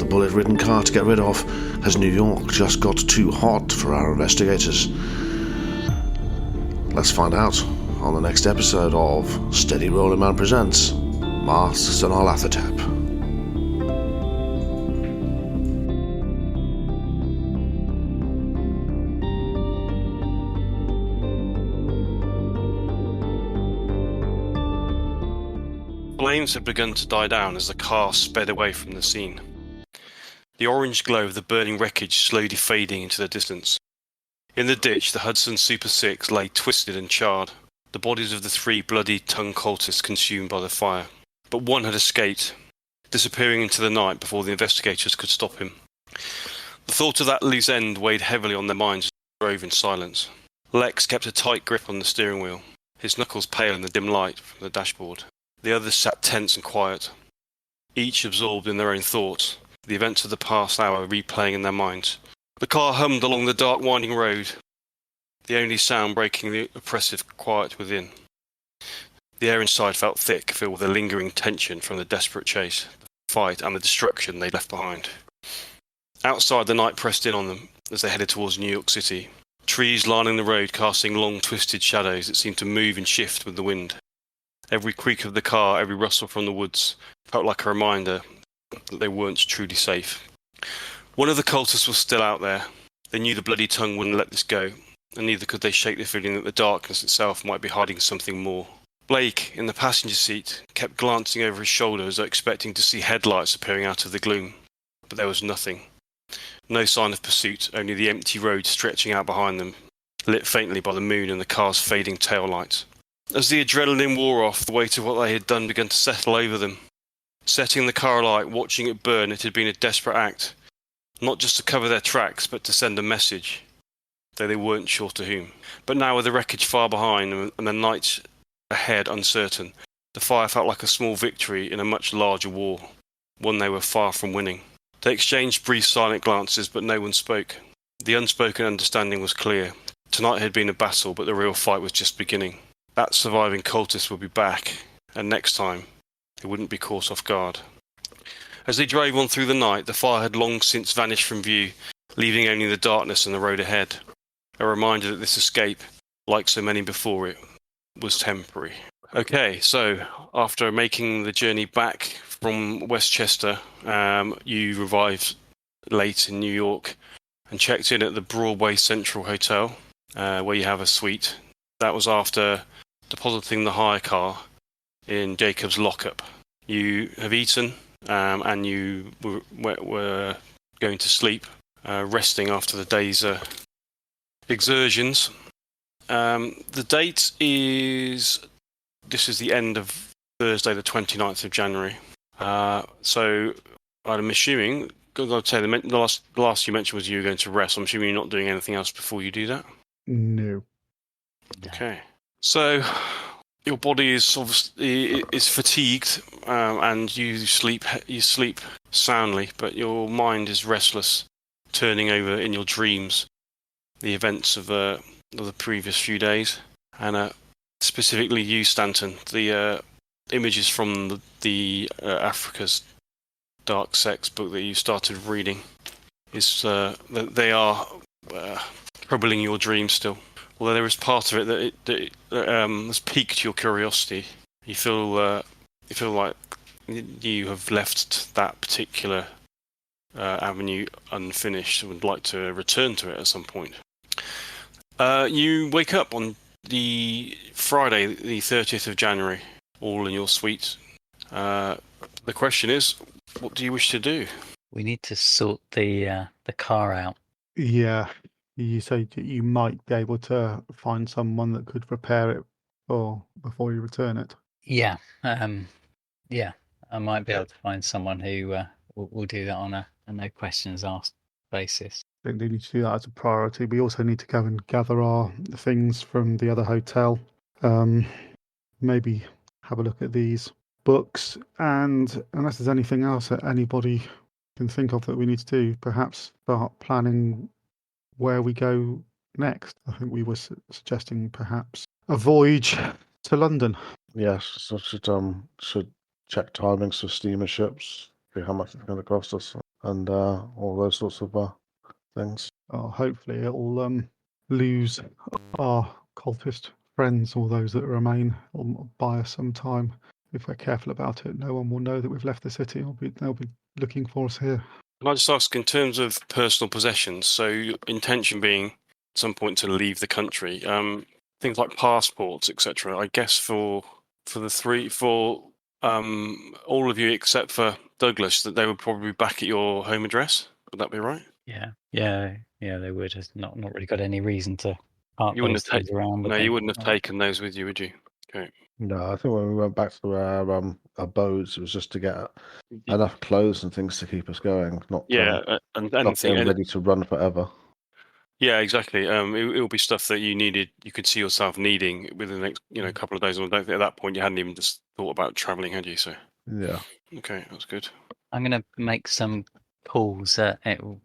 the bullet-ridden car to get rid of? Has New York just got too hot for our investigators? Let's find out on the next episode of Steady Rolling Man Presents Masks and Nyarlathotep. Flames had begun to die down as the car sped away from the scene. The orange glow of the burning wreckage slowly fading into the distance. In the ditch, the Hudson Super 6 lay twisted and charred, the bodies of the 3 bloody tongue cultists consumed by the fire. But one had escaped, disappearing into the night before the investigators could stop him. The thought of that loose end weighed heavily on their minds as they drove in silence. Lex kept a tight grip on the steering wheel, his knuckles pale in the dim light from the dashboard. The others sat tense and quiet, each absorbed in their own thoughts, the events of the past hour replaying in their minds. The car hummed along the dark winding road, the only sound breaking the oppressive quiet within. The air inside felt thick, filled with a lingering tension from the desperate chase, the fight and the destruction they'd left behind. Outside, the night pressed in on them as they headed towards New York City, trees lining the road casting long twisted shadows that seemed to move and shift with the wind. Every creak of the car, every rustle from the woods, felt like a reminder that they weren't truly safe. One of the cultists was still out there. They knew the bloody tongue wouldn't let this go, and neither could they shake the feeling that the darkness itself might be hiding something more. Blake, in the passenger seat, kept glancing over his shoulder as though expecting to see headlights appearing out of the gloom. But there was nothing. No sign of pursuit, only the empty road stretching out behind them, lit faintly by the moon and the car's fading tail lights. As the adrenaline wore off, the weight of what they had done began to settle over them. Setting the car alight, watching it burn, it had been a desperate act. Not just to cover their tracks, but to send a message, though they weren't sure to whom. But now with the wreckage far behind and the night ahead uncertain, the fire felt like a small victory in a much larger war, one they were far from winning. They exchanged brief silent glances, but no one spoke. The unspoken understanding was clear. Tonight had been a battle, but the real fight was just beginning. That surviving cultist would be back, and next time, they wouldn't be caught off guard. As they drove on through the night, the fire had long since vanished from view, leaving only the darkness and the road ahead. A reminder that this escape, like so many before it, was temporary. Okay, so after making the journey back from Westchester, you arrived late in New York and checked in at the Broadway Central Hotel, where you have a suite. That was after depositing the hire car in Jacob's lockup. You have eaten, and you were going to sleep, resting after the day's exertions. The date is... This is the end of Thursday, the 29th of January. So I'm assuming... I'd say the last you mentioned was you were going to rest. I'm assuming you're not doing anything else before you do that? No. Okay. So your body is obviously fatigued, and you sleep soundly, but your mind is restless, turning over in your dreams the events of the previous few days, and specifically you, Stanton. The images from the Africa's Dark Sex book that you started reading is they are troubling your dreams still. Although there is part of it that has piqued your curiosity. You feel like you have left that particular avenue unfinished and would like to return to it at some point. You wake up on the Friday, the 30th of January, all in your suite. The question is, what do you wish to do? We need to sort the car out. Yeah. You say that you might be able to find someone that could repair it before you return it. Yeah. Yeah. I might be able to find someone who will do that on a no questions asked basis. I think we need to do that as a priority. We also need to go and gather our things from the other hotel. Maybe have a look at these books, and unless there's anything else that anybody can think of that we need to do, perhaps start planning where we go next. I think we were suggesting perhaps a voyage to London. Yes, so should check timings for steamer ships, see how much it's going to cost us. and all those sorts of things. Hopefully it'll lose our cultist friends or those that remain or buy us some time. If we're careful about it, no one will know that we've left the city. They'll be looking for us here. Can I just ask, in terms of personal possessions, so your intention being at some point to leave the country, things like passports, etc. I guess for all of you except for Douglas, that they would probably be back at your home address. Would that be right? Yeah. They would have not really got any reason to part You wouldn't those have things around. would No, they? you wouldn't have taken those with you, would you? Okay. No, I think when we went back to our abodes, it was just to get enough clothes and things to keep us going, not and not anything. getting ready to run forever. Yeah, exactly. It'll be stuff that you could see yourself needing within the next, couple of days. And I don't think at that point you hadn't even just thought about traveling, had you? So Yeah. okay, that's good. I'm going to make some calls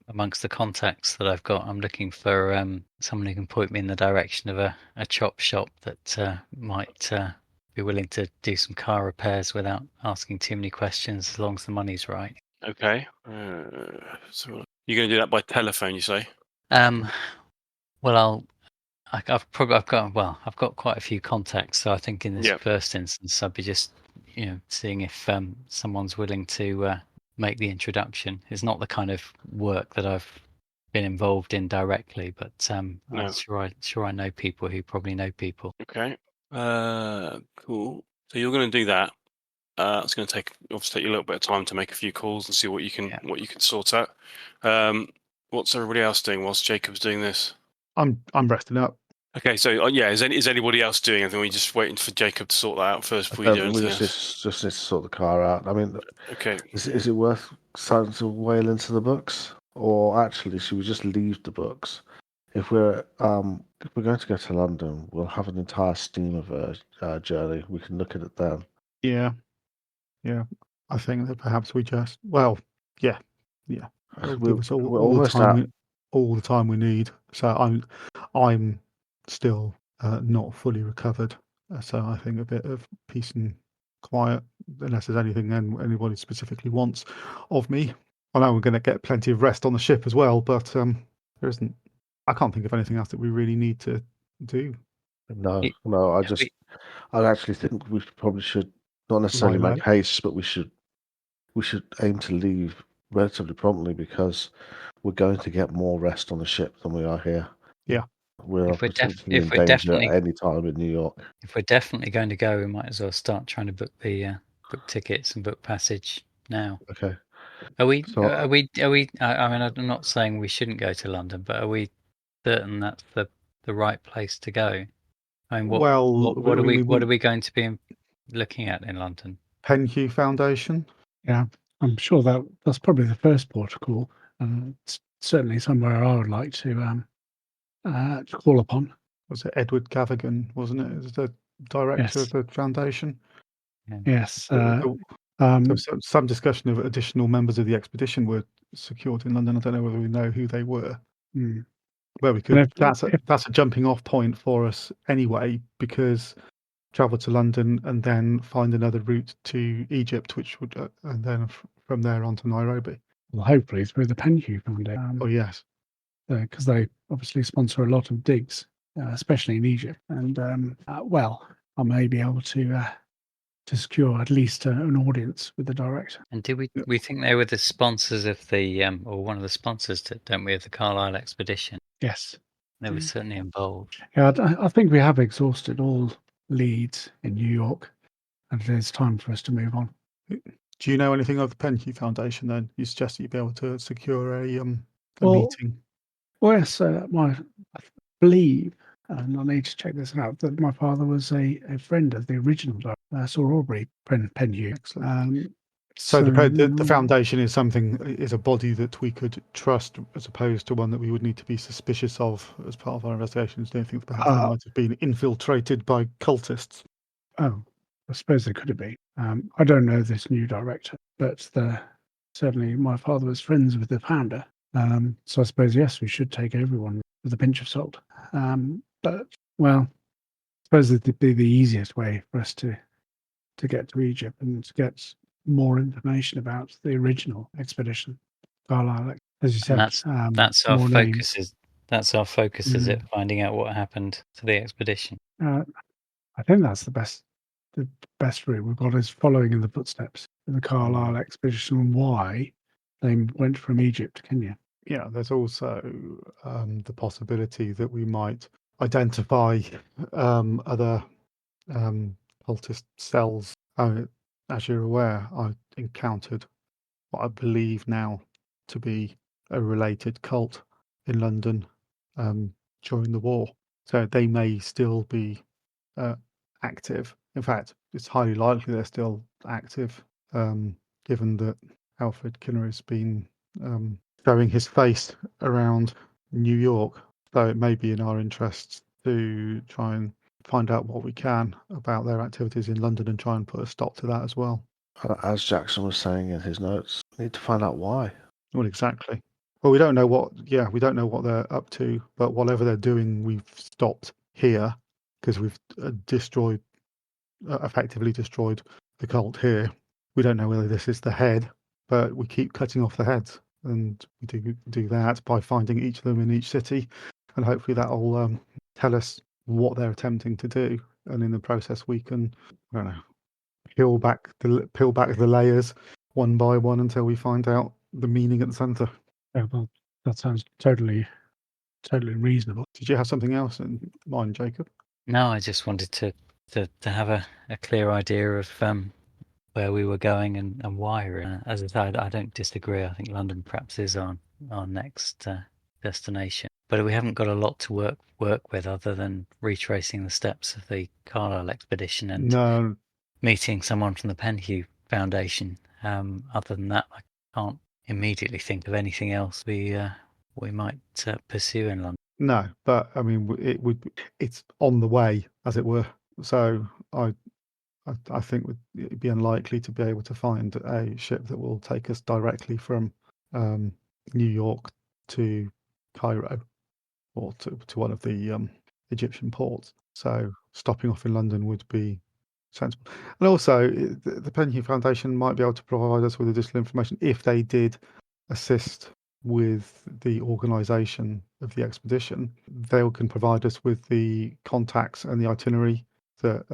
amongst the contacts that I've got. I'm looking for someone who can point me in the direction of a chop shop that might be willing to do some car repairs without asking too many questions, as long as the money's right. Okay. So you're going to do that by telephone, you say? Well, I've got quite a few contacts, so I think in this Yeah. first instance, I'd be just seeing if someone's willing to make the introduction. It's not the kind of work that I've been involved in directly, but I'm No. sure I know people who probably know people. Okay. Cool. So you're going to do that. It's going to obviously take you a little bit of time to make a few calls and see what you can sort out. What's everybody else doing whilst Jacob's doing this? I'm resting up. Okay, so is anybody else doing anything? Or are you just waiting for Jacob to sort that out first before you do We anything just else? need to sort the car out. I mean, Okay. is it worth starting to whale into the books, or actually should we just leave the books? If we're going to go to London, we'll have an entire steam of a journey. We can look at it then. Yeah. I think that perhaps we just it'll We're give us all almost out. all the time we need. So I'm still not fully recovered. So I think a bit of peace and quiet, unless there's anything anybody specifically wants of me. I know we're going to get plenty of rest on the ship as well, but there isn't. I can't think of anything else that we really need to do. No. I actually think we probably should not necessarily Lie low. make haste, but we should aim to leave relatively promptly because we're going to get more rest on the ship than we are here. Yeah. We're If we're potentially in if we're danger definitely at any time in New York. if we're definitely going to go, we might as well start trying to book the book tickets and book passage now. Okay. Are we? So- Are we? I mean, I'm not saying we shouldn't go to London, but are we certain that's the right place to go? I mean, what are we going to be looking at in London? Penhew Foundation. Yeah, I'm sure that's probably the first port of call. It's certainly somewhere I would like to call upon. Was it Edward Gavigan, wasn't it? Is the director of the foundation? Yes. There was some discussion of additional members of the expedition were secured in London. I don't know whether we know who they were. Where we could. That's a jumping off point for us anyway, because travel to London and then find another route to Egypt, which would and then from there on to Nairobi. Well, hopefully through the Penhew Foundation. Oh yes, because they obviously sponsor a lot of digs, especially in Egypt. And I may be able to secure at least an audience with the director. And do we think they were the sponsors of the or one of the sponsors, don't we, of the Carlisle expedition? Yes, they were certainly involved. Yeah, I think we have exhausted all leads in New York, and it is time for us to move on. Do you know anything of the Penhew Foundation? Then you suggest you'd be able to secure a meeting. Well, yes, I believe, and I need to check this out, that my father was a friend of the original director, Sir Aubrey Penhew. Excellent. So the foundation is a body that we could trust, as opposed to one that we would need to be suspicious of as part of our investigations. Do you think perhaps they might have been infiltrated by cultists? Oh, I suppose they could have been. I don't know this new director, but certainly my father was friends with the founder. So I suppose, yes, we should take everyone with a pinch of salt. But, well, I suppose it'd be the easiest way for us to get to Egypt and to get more information about the original expedition. Carlisle, as you said, That's our more focus. names. That's our focus. Is it Mm. finding out what happened to the expedition? I think that's the best route we've got, is following in the footsteps of the Carlisle expedition and why they went from Egypt to Kenya. Yeah, there's also the possibility that we might identify other cultist cells. As you're aware, I encountered what I believe now to be a related cult in London during the war. So they may still be active. In fact, it's highly likely they're still active, given that Alfred Kinner has been showing his face around New York. So it may be in our interests to try and find out what we can about their activities in London and try and put a stop to that as well. As Jackson was saying in his notes, we need to find out why. Well, exactly. Well, we don't know what they're up to, but whatever they're doing, we've stopped here because we've effectively destroyed the cult here. We don't know whether this is the head, but we keep cutting off the heads, and we do that by finding each of them in each city, and hopefully that'll tell us what they're attempting to do, and in the process we can, I don't know, peel back the layers one by one until we find out the meaning at the centre. Yeah, well, that sounds totally reasonable. Did you have something else in mind, Jacob? No, I just wanted to have a clear idea of where we were going and why. As I said, I don't disagree. I think London perhaps is our next destination, but we haven't got a lot to work with other than retracing the steps of the Carlisle expedition and No, meeting someone from the Penhew Foundation. Other than that, I can't immediately think of anything else we might pursue in London. no, but I mean, it's on the way, as it were. So I think it'd be unlikely to be able to find a ship that will take us directly from New York to Cairo or to one of the Egyptian ports. So stopping off in London would be sensible. And also, the Penhew Foundation might be able to provide us with additional information if they did assist with the organisation of the expedition. They can provide us with the contacts and the itinerary that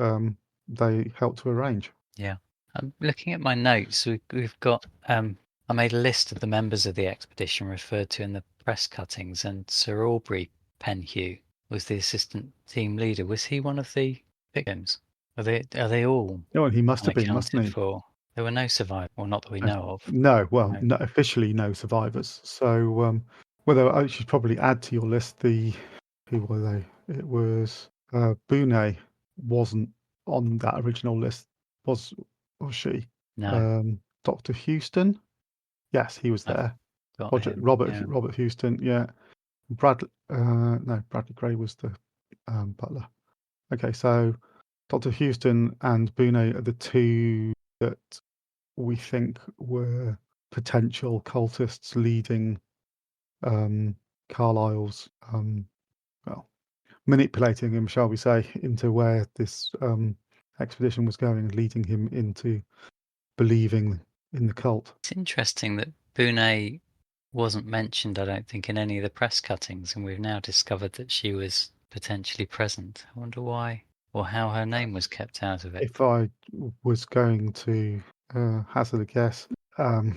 they helped to arrange. Yeah, I'm looking at my notes. We've got. I made a list of the members of the expedition referred to in the press cuttings, and Sir Aubrey Penhew was the assistant team leader. Was he one of the victims? Are they all Oh, and he must have been, mustn't unaccounted he? for? There were no survivors, well, not that we know of. No, well, No. no, officially no survivors. So, I should probably add to your list who were they? It was Boone wasn't on that original list, was she? No, Dr. Houston, yes, he was I've there. got him. Yeah. Robert Houston, yeah. Bradley Gray was the butler. Okay, so Dr. Houston and Boone are the two that we think were potential cultists leading Carlyle's, manipulating him, shall we say, into where this expedition was going and leading him into believing in the cult. It's interesting that Boone wasn't mentioned, I don't think, in any of the press cuttings, and we've now discovered that she was potentially present. I wonder why or how her name was kept out of it. If I was going to hazard a guess, the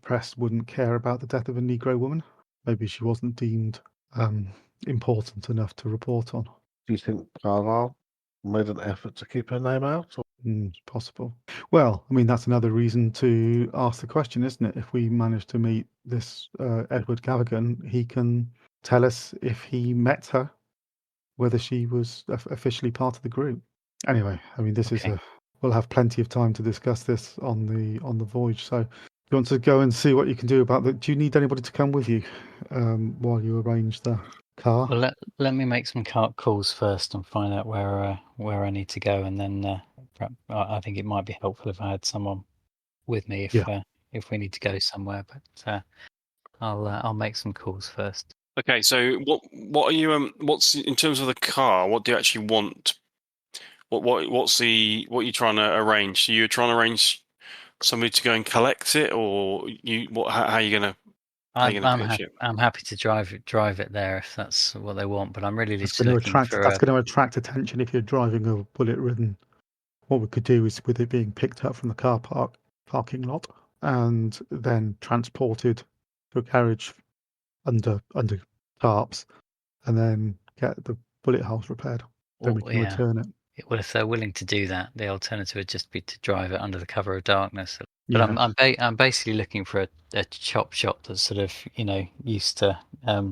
press wouldn't care about the death of a Negro woman. Maybe she wasn't deemed important enough to report on. Do you think Carlisle made an effort to keep her name out? Or? Possible. Well, I mean, that's another reason to ask the question, isn't it? If we manage to meet this Edward Gavigan, he can tell us if he met her, whether she was officially part of the group. Anyway, I mean, we'll have plenty of time to discuss this on the voyage. So, you want to go and see what you can do about that? Do you need anybody to come with you while you arrange the car? Well, let me make some calls first and find out where I need to go, and then I think it might be helpful if I had someone with me if we need to go somewhere. But I'll make some calls first. Okay, so what are you what's in terms of the car? What do you actually want? What are you trying to arrange? So you're trying to arrange somebody to go and collect it, or how are you going to Taking the piss, yeah. I'm happy to drive it there if that's what they want, but I'm really That's just going to looking attract. for That's going to attract attention if you're driving a bullet-ridden. What we could do is, with it being picked up from the parking lot, and then transported to a garage under tarps, and then get the bullet holes repaired. Then we can return it. Well, if they're willing to do that, the alternative would just be to drive it under the cover of darkness. But Yeah. I'm basically looking for a chop shop that's sort of used to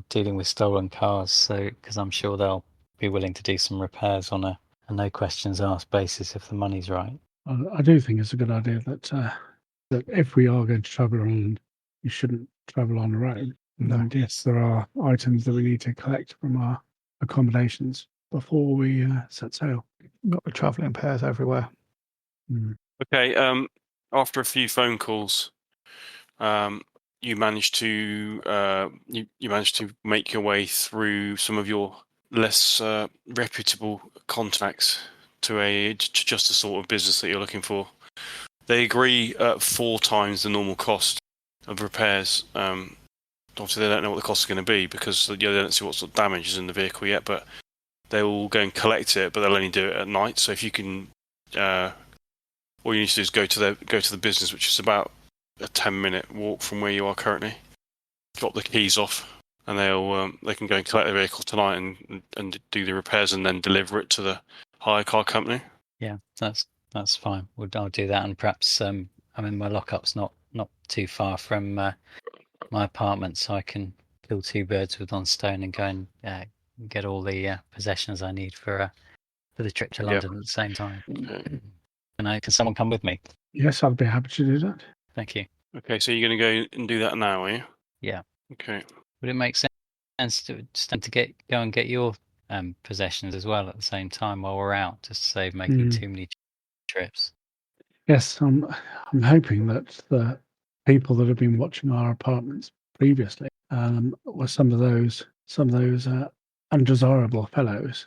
dealing with stolen cars. So because I'm sure they'll be willing to do some repairs on a no questions asked basis if the money's right. I do think it's a good idea that if we are going to travel around, you shouldn't travel on the road. No. And yes, there are items that we need to collect from our accommodations before we set sail. Got the travelling pairs everywhere. Okay. After a few phone calls, you managed to make your way through some of your less reputable contacts to just the sort of business that you're looking for. They agree at 4 times the normal cost of repairs. Obviously, they don't know what the cost is going to be because they don't see what sort of damage is in the vehicle yet. But they will go and collect it, but they'll only do it at night. So if you can, all you need to do is go to the business, which is about a 10-minute walk from where you are currently. Drop the keys off, and they can go and collect the vehicle tonight and do the repairs and then deliver it to the hire car company. Yeah, that's fine. I'll do that, and perhaps my lockup's not too far from my apartment, so I can kill 2 birds with one stone and go and get all the possessions I need for the trip to London at the same time. Okay. Can someone come with me? Yes, I'd be happy to do that. Thank you. Okay, so you're going to go and do that now, are you? Yeah. Okay. Would it make sense to go and get your possessions as well at the same time while we're out, just to save making too many trips? Yes, I'm hoping that the people that have been watching our apartments previously were some of those undesirable fellows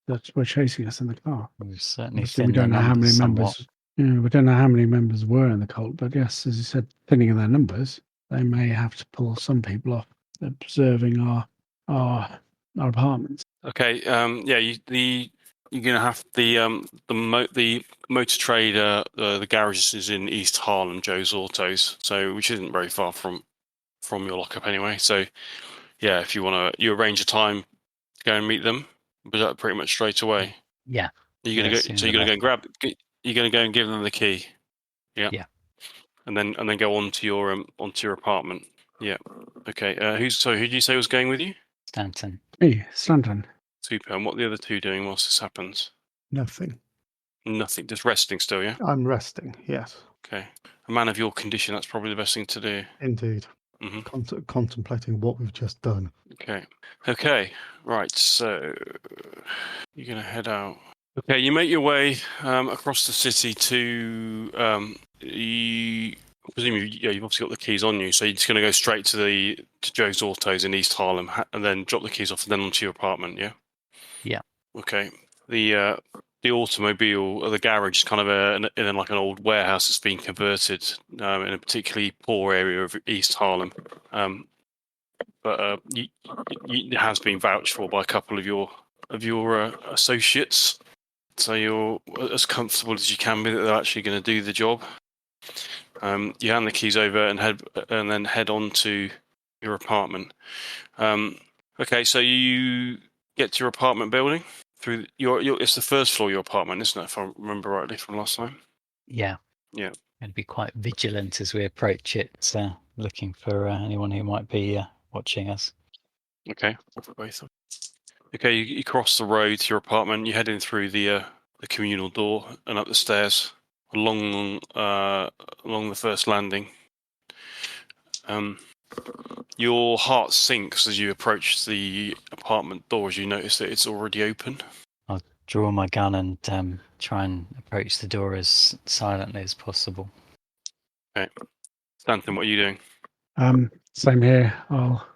that were chasing us in the car. We've certainly Obviously, we thinned the don't know how many numbers members. We don't know how many members were in the cult, but yes, as you said, thinning of their numbers, they may have to pull some people off observing our apartments. Okay. You're going to have the motor trader. The garage is in East Harlem, Joe's Autos, which isn't very far from your lockup anyway. So yeah, if you want to, you arrange a time to go and meet them. Was that pretty much straight away? Yeah. You're going to go. So you're going to go and grab. You're going to go and give them the key. Yeah. Yeah. And then go onto your apartment. Yeah. Okay. Who did you say was going with you? Stanton. Hey, Stanton. Super. And what are the other 2 doing whilst this happens? Nothing. Nothing. Just resting still, yeah? I'm resting, yes. Okay. A man of your condition, that's probably the best thing to do. Indeed. Mm-hmm. Contemplating what we've just done. Okay. Right. So you're going to head out. Okay. You make your way across the city to presumably, you've obviously got the keys on you, so you're just going to go straight to Joe's Autos in East Harlem, and then drop the keys off, and then onto your apartment. Yeah. Yeah. Okay. The automobile, the garage, is kind of in like an old warehouse that's been converted in a particularly poor area of East Harlem. But it has been vouched for by a couple of your associates, so you're as comfortable as you can be that they're actually going to do the job. You hand the keys over and then head on to your apartment. Okay, so you get to your apartment building through it's the first floor of your apartment, isn't it? If I remember rightly from last time. Yeah. Yeah. And be quite vigilant as we approach it, looking for anyone who might be watching us. Okay. Okay, you cross the road to your apartment. You head in through the communal door and up the stairs along the first landing. Your heart sinks as you approach the apartment door as you notice that it's already open. I'll draw my gun and try and approach the door as silently as possible. Okay. Stanton, what are you doing? Same here. I'll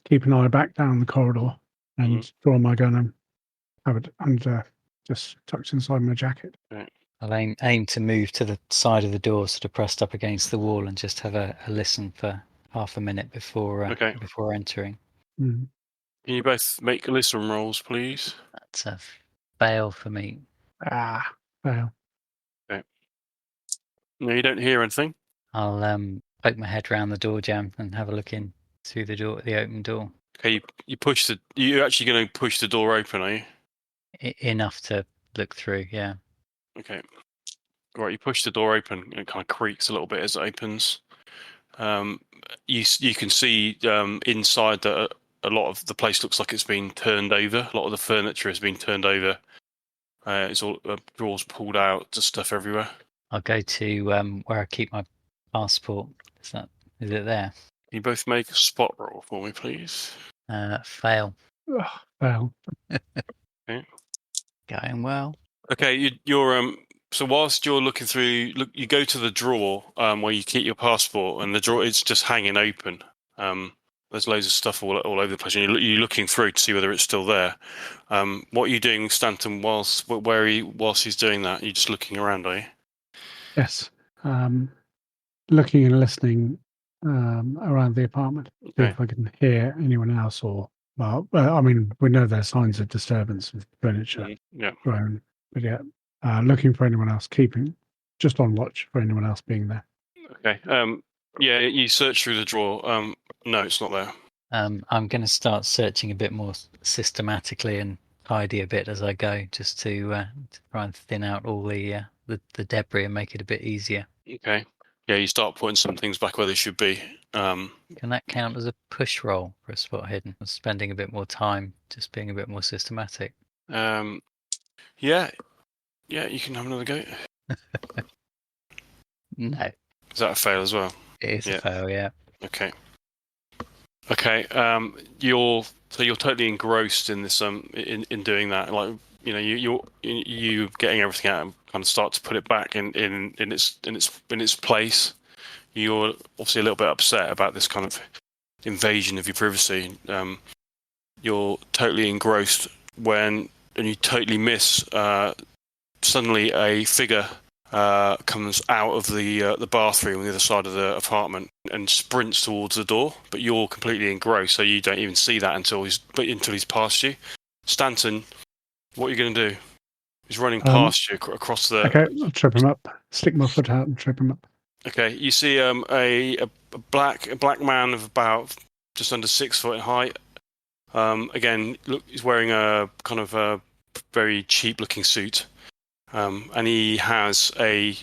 keep an eye back down the corridor and draw my gun and have it under, just tucked inside my jacket. Okay. I'll aim to move to the side of the door, sort of pressed up against the wall, and just have a listen for half a minute before Okay. before entering. Mm. Can you both make listen rolls, please? That's a fail for me. Fail. No, you don't hear anything. I'll poke my head round the door jamb and have a look in through the open door. Okay, you're actually going to push the door open, are you? Enough to look through, yeah. Okay. Right, you push the door open and it kind of creaks a little bit as it opens. You can see inside that a lot of the place looks like it's been turned over. A lot of the furniture has been turned over. It's all drawers pulled out, just stuff everywhere. I'll go to where I keep my passport. Is it there? Can you both make a spot roll for me, please? Fail. Fail. Okay. Going well. Okay, you're so whilst you're looking through, you go to the drawer where you keep your passport, and the drawer is just hanging open. There's loads of stuff all over the place, and you're looking through to see whether it's still there. What are you doing, Stanton? Whilst he's doing that, you're just looking around, are you? Yes. Looking and listening around the apartment. See Okay. if I can hear anyone else or, well, I mean, we know there's signs of disturbance with furniture Yeah. thrown, but yeah, looking for anyone else, just on watch for anyone else being there. Okay. Yeah, you search through the drawer. No, it's not there. I'm going to start searching a bit more systematically and tidy a bit as I go, just to try and thin out all the debris and make it a bit easier. Okay. Yeah, you start putting some things back where they should be. Can that count as a push roll for a spot hidden? I'm spending a bit more time just being a bit more systematic. Yeah, you can have another go. No, Is that a fail as well? it is a fail, yeah. Okay. You're totally engrossed in this in doing that. Like, you know, you getting everything out and kind of start to put it back in its place. You're obviously a little bit upset about this kind of invasion of your privacy. You're totally engrossed and you totally miss suddenly a figure comes out of the bathroom on the other side of the apartment and sprints towards the door, but you're completely engrossed, so you don't even see that until he's past you. Stanton, what are you going to do? He's running past you across the. Okay, I'll trip him up. Stick my foot out and trip him up. Okay, you see a black man of about just under 6 foot in height. Again, look, he's wearing a kind of a very cheap looking suit. And he has a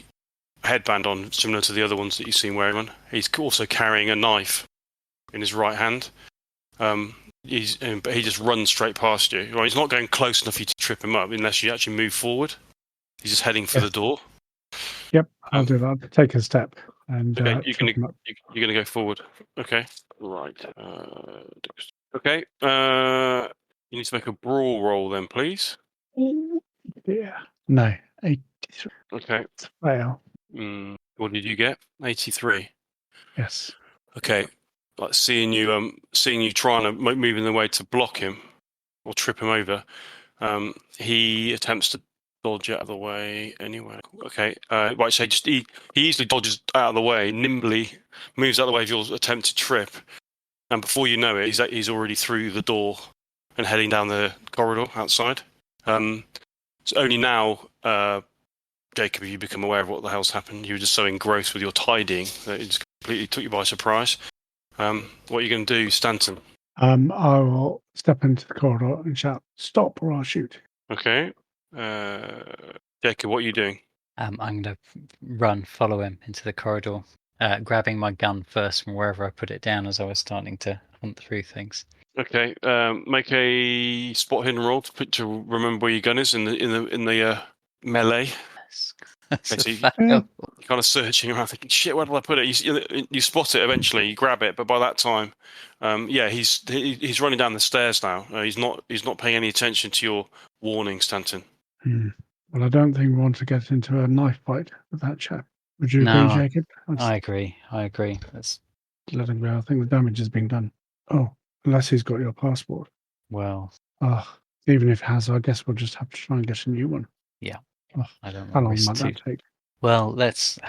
headband on, similar to the other ones that you've seen wearing on. He's also carrying a knife in his right hand. But he just runs straight past you. Well, he's not going close enough for you to trip him up unless you actually move forward. He's just heading for the door. Yep, I'll do that. Take a step and Okay, trip him up. you're gonna go forward. Okay, right. Okay. You need to make a brawl roll then, please. Yeah. No, 83. Okay. Fail. What did you get? 83. Yes. Okay. Like seeing you trying to move in the way to block him or trip him over. He attempts to dodge out of the way anyway. Okay. Right. So he easily dodges out of the way, nimbly moves out of the way of your attempt to trip, and before you know it, he's already through the door and heading down the corridor outside. It's only now, Jacob, you become aware of what the hell's happened. You were just so engrossed with your tidying that it just completely took you by surprise. What are you going to do, Stanton? I will step into the corridor and shout, "Stop or I'll shoot." Okay. Jacob, what are you doing? I'm going to follow him into the corridor, grabbing my gun first from wherever I put it down as I was starting to hunt through things. Okay. Make a spot hidden roll to remember where your gun is in the melee. That's Okay, a so fail. you're kind of searching around, thinking, "Shit, where did I put it?" You spot it eventually. You grab it, but by that time, he's running down the stairs now. He's not paying any attention to your warning, Stanton. Well, I don't think we want to get into a knife fight with that chap. Would you No, agree, Jacob? I agree. That's Let him go. I think the damage has been done. Oh, unless he's got your passport. well. Even if he has, I guess we'll just have to try and get a new one. Yeah. Oh, I don't how want long risk might that take? Well, let's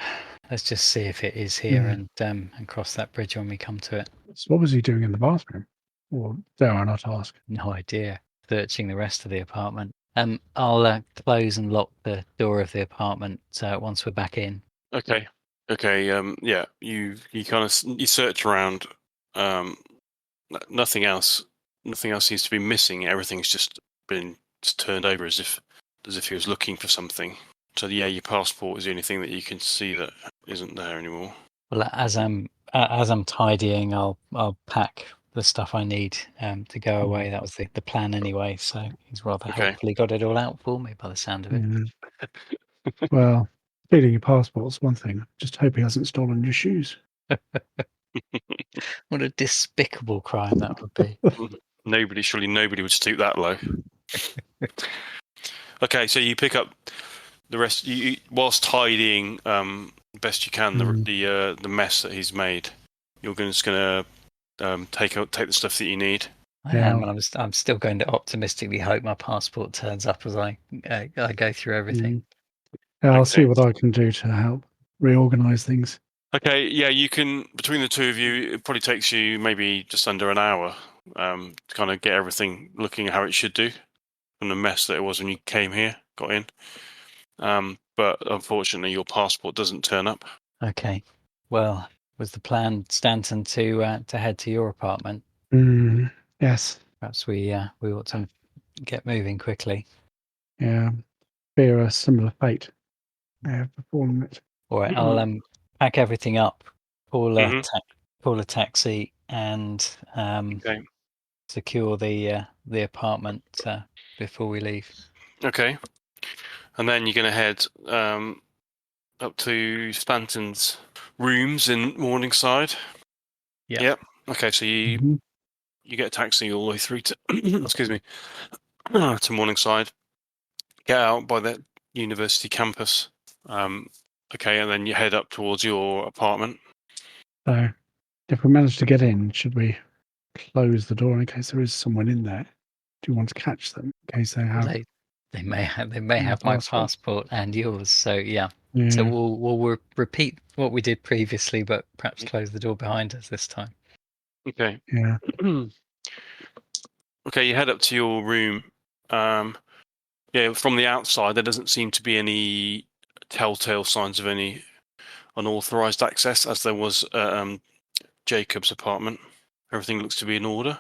let's just see if it is here Mm. and cross that bridge when we come to it. So what was he doing in the bathroom? Or dare I not ask? No idea. Searching the rest of the apartment. I'll close and lock the door of the apartment once we're back in. Okay. Okay. Yeah. You kind of you search around. Nothing else. Nothing else seems to be missing. Everything's just been turned over as if he was looking for something. So yeah, your passport is the only thing that you can see that isn't there anymore. Well, as I'm tidying, I'll pack the stuff I need to go away. That was the plan anyway. So he's rather Okay. helpfully got it all out for me by the sound of it. Mm. Well, stealing your passport's one thing. Just hope he hasn't stolen your shoes. What a despicable crime that would be. Surely nobody would stoop that low. Okay, so you pick up the rest. You whilst tidying best you can the mess that he's made. You're just gonna take the stuff that you need. I am, and I'm still going to optimistically hope my passport turns up as I go through everything. I'll see what I can do to help reorganize things. Okay, yeah, you can. Between the two of you, it probably takes you maybe just under an hour to kind of get everything looking how it should do from the mess that it was when you came here, got in. But unfortunately, your passport doesn't turn up. Okay. Well, was the plan, Stanton, to head to your apartment? Yes. Perhaps we ought to get moving quickly. Yeah. Fear a similar fate. I have befallen it. All right, I'll pack everything up, call a taxi, and secure the apartment before we leave. Okay, and then you're going to head up to Stanton's rooms in Morningside. Yeah. Yep. Okay, so you get a taxi all the way through to excuse me to Morningside. Get out by the university campus. Okay, and then you head up towards your apartment. So, if we manage to get in, should we close the door in case there is someone in there? Do you want to catch them in case they have? They may have my passport and yours. So yeah. So we'll repeat what we did previously, but perhaps close the door behind us this time. Okay. Yeah. Okay, you head up to your room. Yeah, from the outside, there doesn't seem to be any telltale signs of any unauthorized access, as there was at Jacob's apartment. Everything looks to be in order.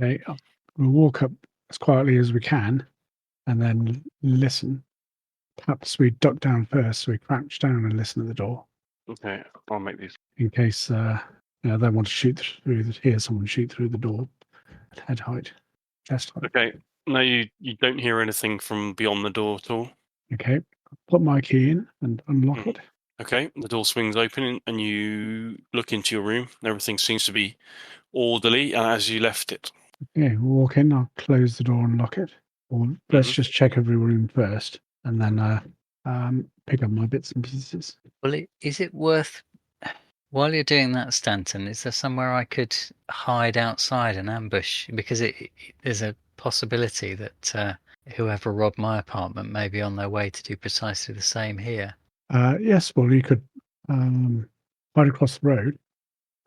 Okay, we'll walk up as quietly as we can, and then listen. Perhaps we duck down first, so we crouch down and listen at the door. Okay, I'll make these. In case they want to shoot through, hear someone shoot through the door at head height, chest height. Okay, no, you don't hear anything from beyond the door at all. Okay, put my key in and unlock it. Okay, the door swings open and you look into your room. Everything seems to be orderly as you left it. Okay, we'll walk in, I'll close the door and lock it. Or let's just check every room first and then pick up my bits and pieces. Well, is it worth, while you're doing that, Stanton, is there somewhere I could hide outside and ambush? Because there's a possibility that whoever robbed my apartment may be on their way to do precisely the same here. Yes, well, you could hide across the road.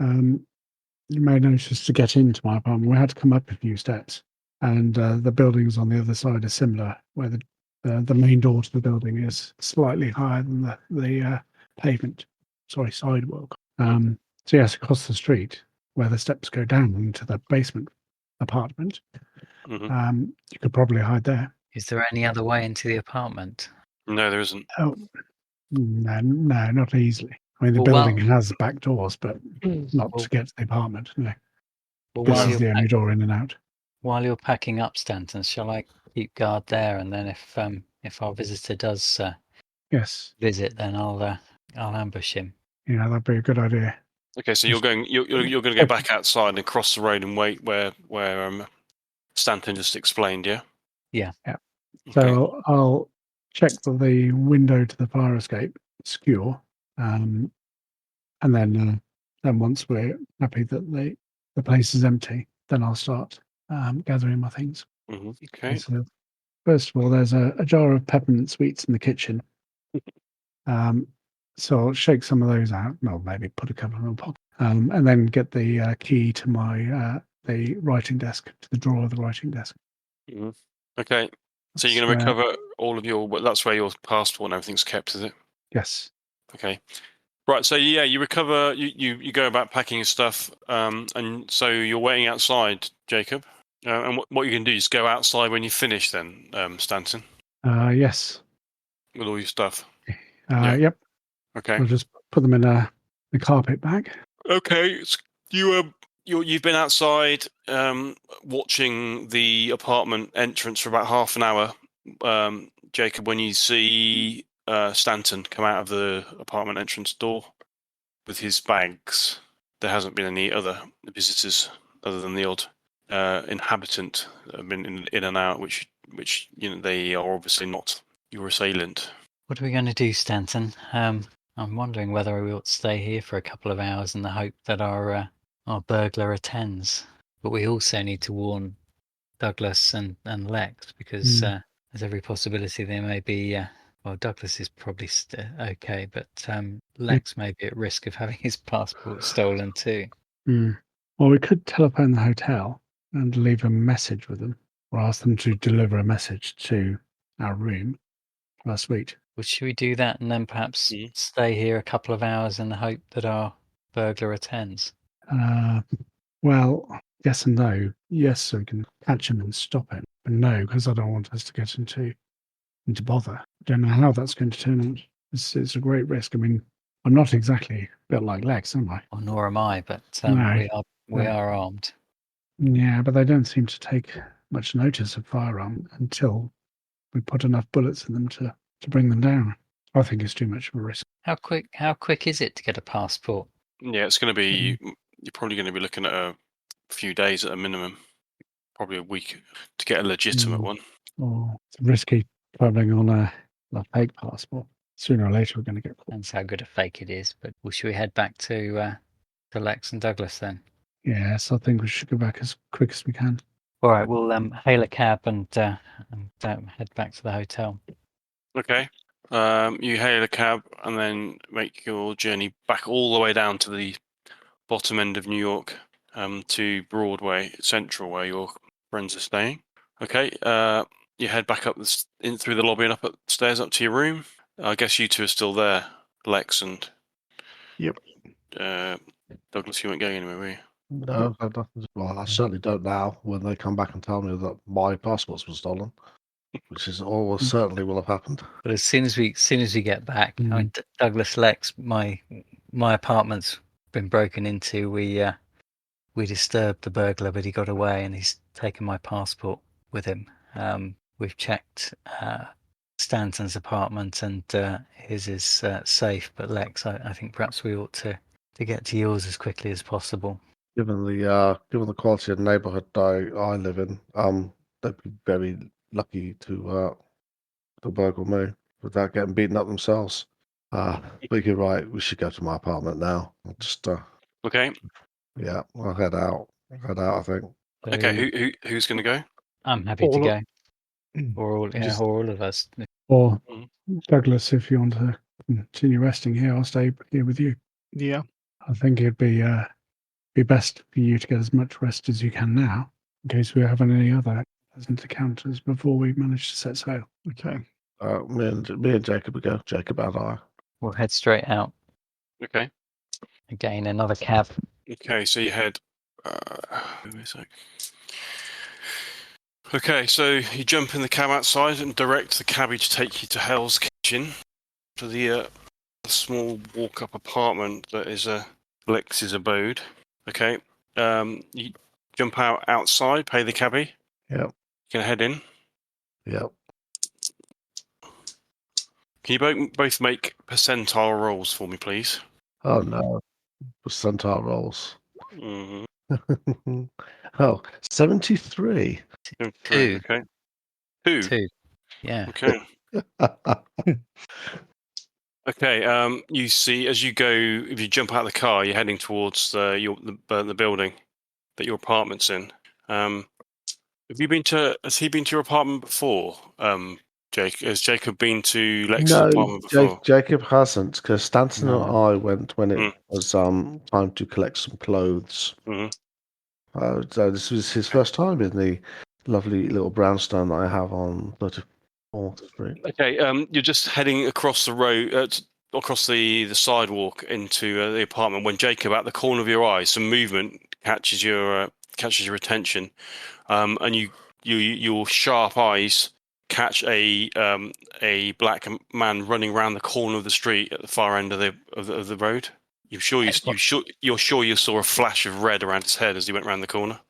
You may notice to get into my apartment, we had to come up a few steps, and the buildings on the other side are similar, where the main door to the building is slightly higher than the pavement, sidewalk. So yes, across the street, where the steps go down into the basement apartment, you could probably hide there. Is there any other way into the apartment? No, there isn't. Oh, no, not easily. I mean, the building has back doors, but not to get to the apartment. No. This is the only door in and out. While you're packing up, Stanton, shall I keep guard there, and then if our visitor does visit, then I'll ambush him. Yeah, that'd be a good idea. Okay, so you're going to go back outside and cross the road and wait where Stanton just explained, yeah? Yeah. Okay. So I'll check that the window to the fire escape is secure, and then once we're happy that the place is empty, then I'll start gathering my things. Okay. So first of all, there's a jar of peppermint sweets in the kitchen. So I'll shake some of those out. Well, maybe put a couple in my pocket, and then get the key to my the writing desk, to the drawer of the writing desk. Mhm. Okay. So you're That's going to where- recover all of your. That's where your passport and everything's kept, is it? Yes. Okay. Right. So yeah, you recover. You go about packing your stuff, and so you're waiting outside, Jacob. And what you can do is go outside when you finish, then, Stanton, Yes. with all your stuff. Yeah. Yep. Okay. I'll just put them in the carpet bag. Okay. You've been outside, watching the apartment entrance for about half an hour, Jacob. When you see Stanton come out of the apartment entrance door with his bags, there hasn't been any other visitors other than the odd inhabitant that have been in and out, which they are obviously not your assailant. What are we going to do, Stanton? I'm wondering whether we ought to stay here for a couple of hours in the hope that our burglar attends. But we also need to warn Douglas and Lex, because there's every possibility they may be. Well, Douglas is probably okay, but Lex may be at risk of having his passport stolen too. Well, we could telephone the hotel and leave a message with them, or ask them to deliver a message to our room, our suite. Well, should we do that and then perhaps stay here a couple of hours in the hope that our burglar attends? Well, yes and no. Yes, so we can catch him and stop him. But no, because I don't want us to get into bother. I don't know how that's going to turn out. It's a great risk. I mean, I'm not exactly built like Lex, am I? Well, nor am I, but No. we are armed. Yeah, but they don't seem to take much notice of firearm until we put enough bullets in them to bring them down. I think it's too much of a risk. How quick is it to get a passport? Yeah, it's going to be. You're probably going to be looking at a few days at a minimum, probably a week to get a legitimate one. Oh, it's risky traveling on a fake passport. Sooner or later, we're going to get caught. That's how good a fake it is. But should we head back to Lex and Douglas then? Yes, I think we should go back as quick as we can. All right, we'll hail a cab and head back to the hotel. Okay. You hail a cab and then make your journey back all the way down to the bottom end of New York, to Broadway Central, where your friends are staying. Okay. You head back up in through the lobby and up the stairs up to your room. I guess you two are still there, Lex and. Yep. Douglas, you weren't going anywhere, were you? No, well, I certainly don't now when they come back and tell me that my passports were stolen, which is almost certainly will have happened. But as soon as we get back, I mean, Douglas, Lex, my apartment's been broken into. We disturbed the burglar, but he got away, and he's taken my passport with him. We've checked Stanton's apartment, and his is safe. But Lex, I think perhaps we ought to get to yours as quickly as possible. Given the quality of the neighbourhood I live in, they'd be very lucky to burgle me without getting beaten up themselves. But you're right, we should go to my apartment now. I'll just Okay. yeah, I'll head out. I think. Okay. Who's going to go? I'm happy to go. Or all of us. Or Douglas, if you want to continue resting here, I'll stay here with you. Yeah. I think it'd be best for you to get as much rest as you can now, in case we have any other pleasant encounters before we manage to set sail. Okay. Me and Jacob would go. Jacob and I. We'll head straight out. Okay. Again, another cab. Okay, so you head. Wait a sec. Okay, so you jump in the cab outside and direct the cabbie to take you to Hell's Kitchen, to the small walk-up apartment that is Lex's abode. Okay, you jump outside, pay the cabbie. Yep. You can head in. Yep. Can you both make percentile rolls for me, please? Oh no, percentile rolls. Mm-hmm. Oh, 73. 2. Okay. 2. 2. Yeah. Okay. Okay. You see, as you go, if you jump out of the car, you're heading towards the building that your apartment's in. Has he been to your apartment before, Jake? Has Jacob been to Lex's No, apartment before? Jacob hasn't, because Stanton and No. I went when it Mm. was time to collect some clothes. hmm So this was his first time in the lovely little brownstone that I have on 34th Street. Okay, you're just heading across the road, across the sidewalk into the apartment when Jacob, at the corner of your eye, some movement catches your attention, and your sharp eyes catch a black man running around the corner of the street at the far end of the road. You're sure you saw a flash of red around his head as he went around the corner.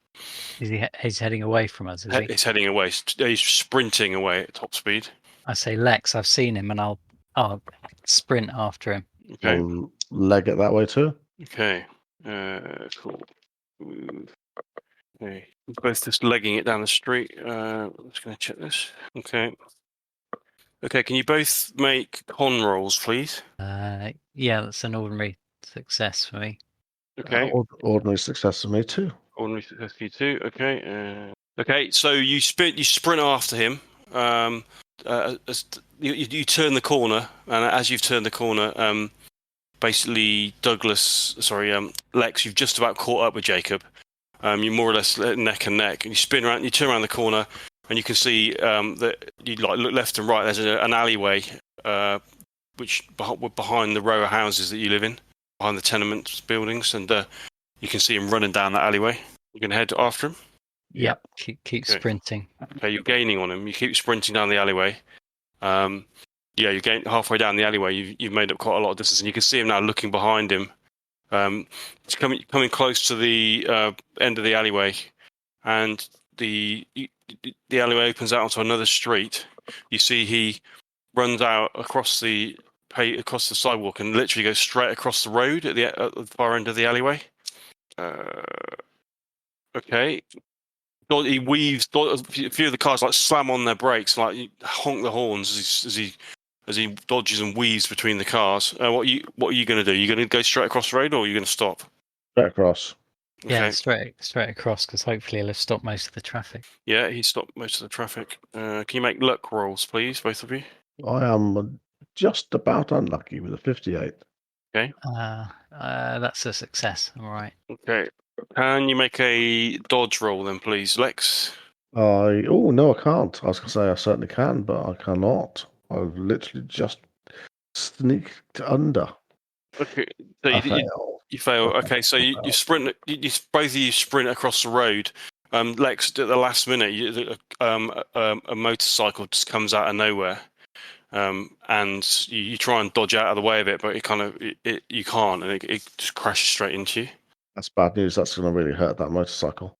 He's heading away from us, is he? He's heading away. He's sprinting away at top speed. I say, Lex, I've seen him, and I'll sprint after him. Okay. Leg it that way too. Okay. Cool. Okay. Both just legging it down the street. I'm just going to check this. Okay. Okay. Can you both make con rolls, please? Yeah, that's an ordinary success for me. Okay. Ordinary success for me too. Ordinary success for you too. Okay. Okay. So you sprint after him. You turn the corner, and as you've turned the corner, basically Lex, you've just about caught up with Jacob. You're more or less neck and neck, and you spin around. You turn around the corner, and you can see that you look left and right. There's an alleyway, which behind the row of houses that you live in, behind the tenement buildings, and you can see him running down that alleyway. You're going to head after him. Yep. Keep sprinting. Okay, you're gaining on him. You keep sprinting down the alleyway. You're getting halfway down the alleyway. You've made up quite a lot of distance, and you can see him now looking behind him. It's coming close to the end of the alleyway, and the alleyway opens out onto another street. You see he runs out across the sidewalk and literally goes straight across the road at the far end of the alleyway. Okay. He weaves. A few of the cars slam on their brakes, honk the horns as he dodges and weaves between the cars. What are you going to do? Are you going to go straight across the road, or are you going to stop? Straight across. Okay. Yeah, straight across, because hopefully he'll have stopped most of the traffic. Yeah, he stopped most of the traffic. Can you make luck rolls, please, both of you? I am just about unlucky with a 58. Okay. That's a success. All right. Okay. Can you make a dodge roll then, please, Lex? No, I can't. I was going to say I certainly can, but I cannot. I've literally just sneaked under. Okay. So you fail. Okay, so you sprint. Both of you sprint across the road. Lex, at the last minute, a motorcycle just comes out of nowhere, and you try and dodge out of the way of it, but you can't, and it just crashes straight into you. That's bad news. That's going to really hurt that motorcycle.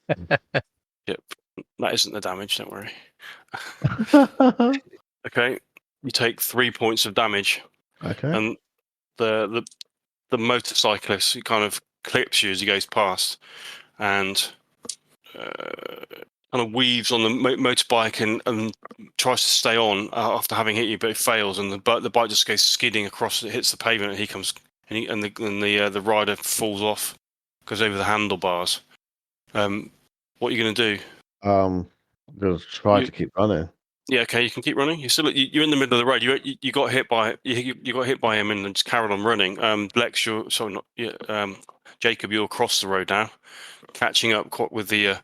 Yep, that isn't the damage. Don't worry. Okay, you take 3 points of damage. Okay. And the motorcyclist, he kind of clips you as he goes past, and kind of weaves on the motorbike and tries to stay on after having hit you, but it fails, and the bike just goes skidding across. It hits the pavement, and he comes, and the rider falls off, goes over the handlebars. What are you going to do? I'm going to try to keep running. Yeah, okay, you can keep running. You're in the middle of the road. You got hit by him and just carried on running. Lex, Jacob, you're across the road now, catching up with the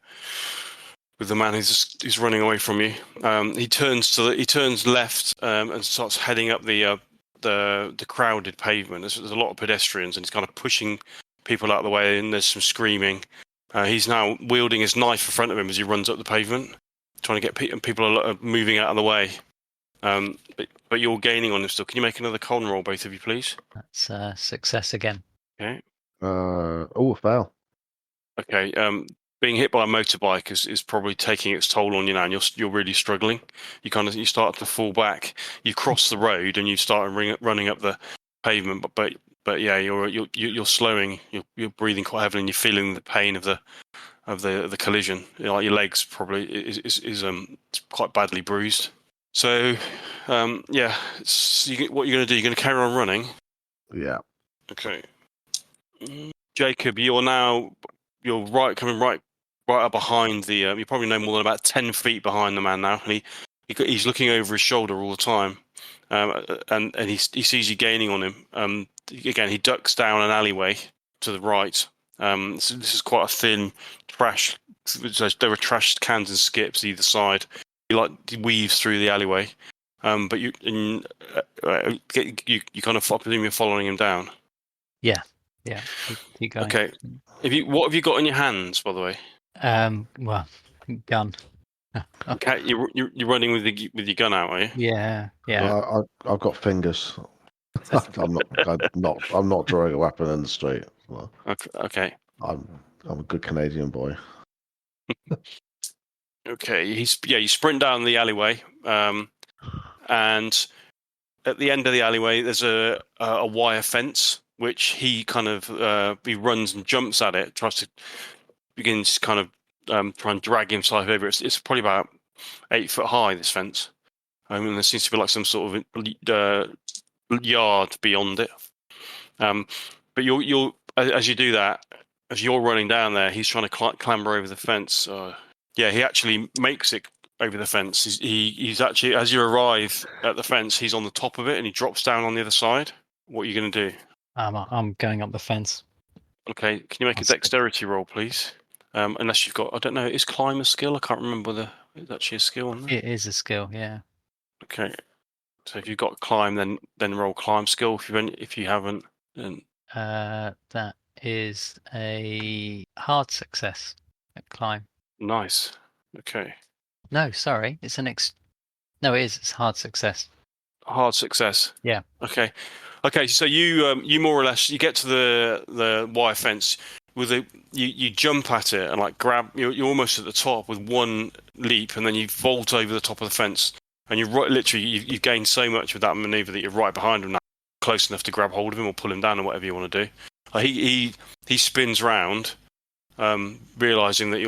man who's running away from you. He turns left and starts heading up the crowded pavement. There's a lot of pedestrians, and he's kind of pushing people out of the way, and there's some screaming. He's now wielding his knife in front of him as he runs up the pavement, trying to get people moving out of the way. But you're gaining on him still. Can you make another con roll, both of you, please? That's a success again. Okay. Fail. Okay. Being hit by a motorbike is probably taking its toll on you now, and you're really struggling. You start to fall back. You cross the road and you start running up the pavement, but yeah, you're slowing. You're breathing quite heavily, and you're feeling the pain of the collision. Like your legs probably is quite badly bruised. So what you're going to do? You're going to carry on running. Yeah. Okay. Jacob, you're coming right up behind you're probably no more than about 10 feet behind the man now, and He's looking over his shoulder all the time, and he sees you gaining on him. Again, he ducks down an alleyway to the right. So this is quite a thin trash. There are trash cans and skips either side. He weaves through the alleyway, but you kind of, I presume you're following him down. Yeah. Keep going. Okay. What have you got in your hands, by the way? Well, gun. Okay, you're running with your gun out, are you? Yeah. I've got fingers. I'm not drawing a weapon in the street. Well, Okay. I'm a good Canadian boy. Okay. You sprint down the alleyway, and at the end of the alleyway, there's a wire fence, which he kind of he runs and jumps at it, begins kind of try and drag himself over. It's probably about 8 foot high, this fence. And there seems to be like some sort of yard beyond it. But you're as you do that, as you're running down there, he's trying to clamber over the fence. He actually makes it over the fence. He's actually, as you arrive at the fence, he's on the top of it and he drops down on the other side. What are you going to do? I'm going up the fence. Okay, can you make a dexterity roll, please? Unless you've got, I don't know, is climb a skill? I can't remember whether it's actually a skill or not. It is a skill, yeah. Okay, so if you've got climb, then roll climb skill. If you haven't, then That is a hard success at climb. nice. Okay, No, sorry, it's No, it is. It's hard success. hard success. Yeah. Okay. So you more or less you get to the wire fence you jump at it and like grab. You're almost at the top with one leap, and then you vault over the top of the fence, and you're literally you've gained so much with that maneuver that you're right behind him now, close enough to grab hold of him or pull him down or whatever you want to do. He spins round, realizing that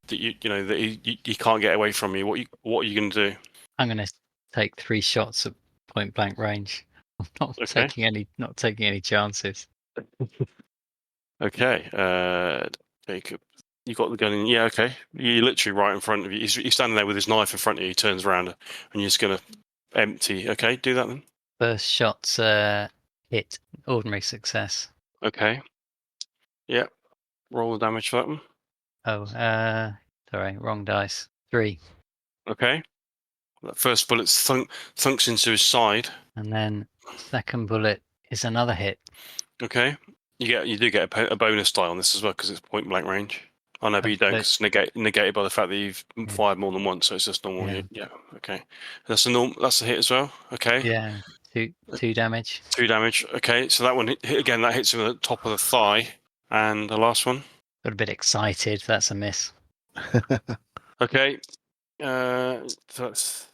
he can't get away from you. What are you going to do? I'm going to take 3 shots at point blank range. I'm not taking any chances. Okay, Jacob, you got the gun in. Yeah, okay. You're literally right in front of you. He's standing there with his knife in front of you. He turns around and you're just going to empty. Okay, do that then. First shot's hit. Ordinary success. Okay. Yeah. Roll the damage for that one. Oh, sorry, wrong dice. 3. Okay. That first bullet thunks into his side. And then second bullet is another hit. Okay. You do get a bonus die on this as well because it's point blank range. Oh no, but you don't because it's negated by the fact that you've fired more than once, so it's just normal. Yeah. Okay. That's a hit as well. Okay. Yeah. 2 damage. 2 damage. Okay, so that one hit again. That hits him at the top of the thigh, and the last one. Got a bit excited. That's a miss. Okay. So that's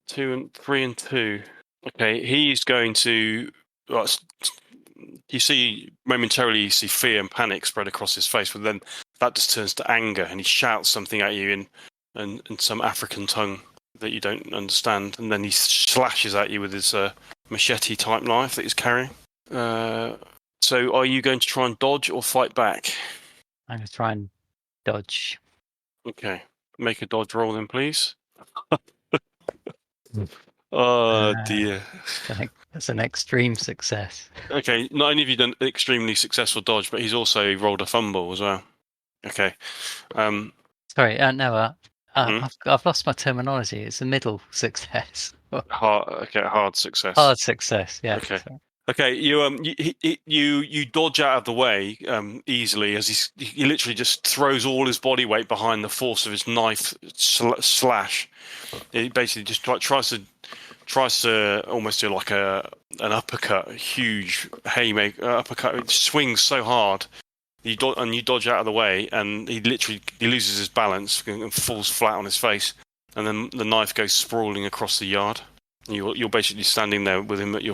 3 and 2. Okay, he's going to. You see fear and panic spread across his face, but then that just turns to anger, and he shouts something at you in some African tongue that you don't understand, and then he slashes at you with his machete-type knife that he's carrying. So, are you going to try and dodge or fight back? I'm going to try and dodge. Okay, make a dodge roll then, please. Oh dear. That's an extreme success. Okay, not only have you done an extremely successful dodge, but he's also rolled a fumble as well. Okay. Sorry, no, I've lost my terminology. It's a middle success. Hard success. Hard success, yeah. Okay. Okay, you dodge out of the way easily as he literally just throws all his body weight behind the force of his knife slash. He basically just tries to almost do like an uppercut, a huge haymaker uppercut. It swings so hard, you dodge out of the way, and he loses his balance and falls flat on his face, and then the knife goes sprawling across the yard. You're basically standing there with him at your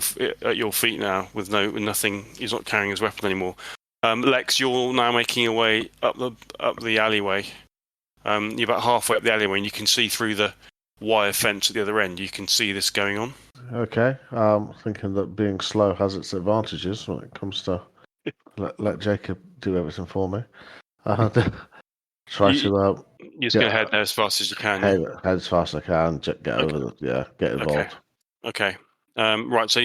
feet now, with nothing. He's not carrying his weapon anymore. Lex, you're now making your way up the alleyway. You're about halfway up the alleyway, and you can see through the wire fence at the other end. You can see this going on. Okay, thinking that being slow has its advantages when it comes to let Jacob do everything for me. Try You- to You're just going to head there as fast as you can. head as fast as I can. Get over. Get involved. Okay. Right. So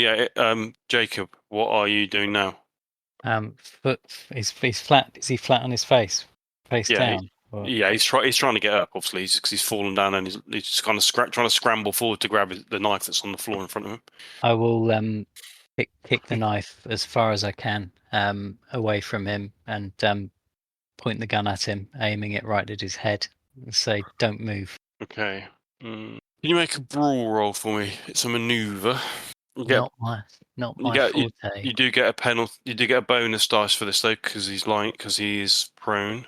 Jacob, what are you doing now? He's flat. Is he flat on his face down? Yeah, he's trying to get up. Obviously, because he's fallen down and he's just kind of trying to scramble forward to grab the knife that's on the floor in front of him. I will kick the knife as far as I can away from him and point the gun at him, aiming it right at his head, and say, "Don't move." Okay. Can you make a brawl roll for me? It's a maneuver. Not my forte. You do get a penalty. You do get a bonus dice for this though, because he is prone.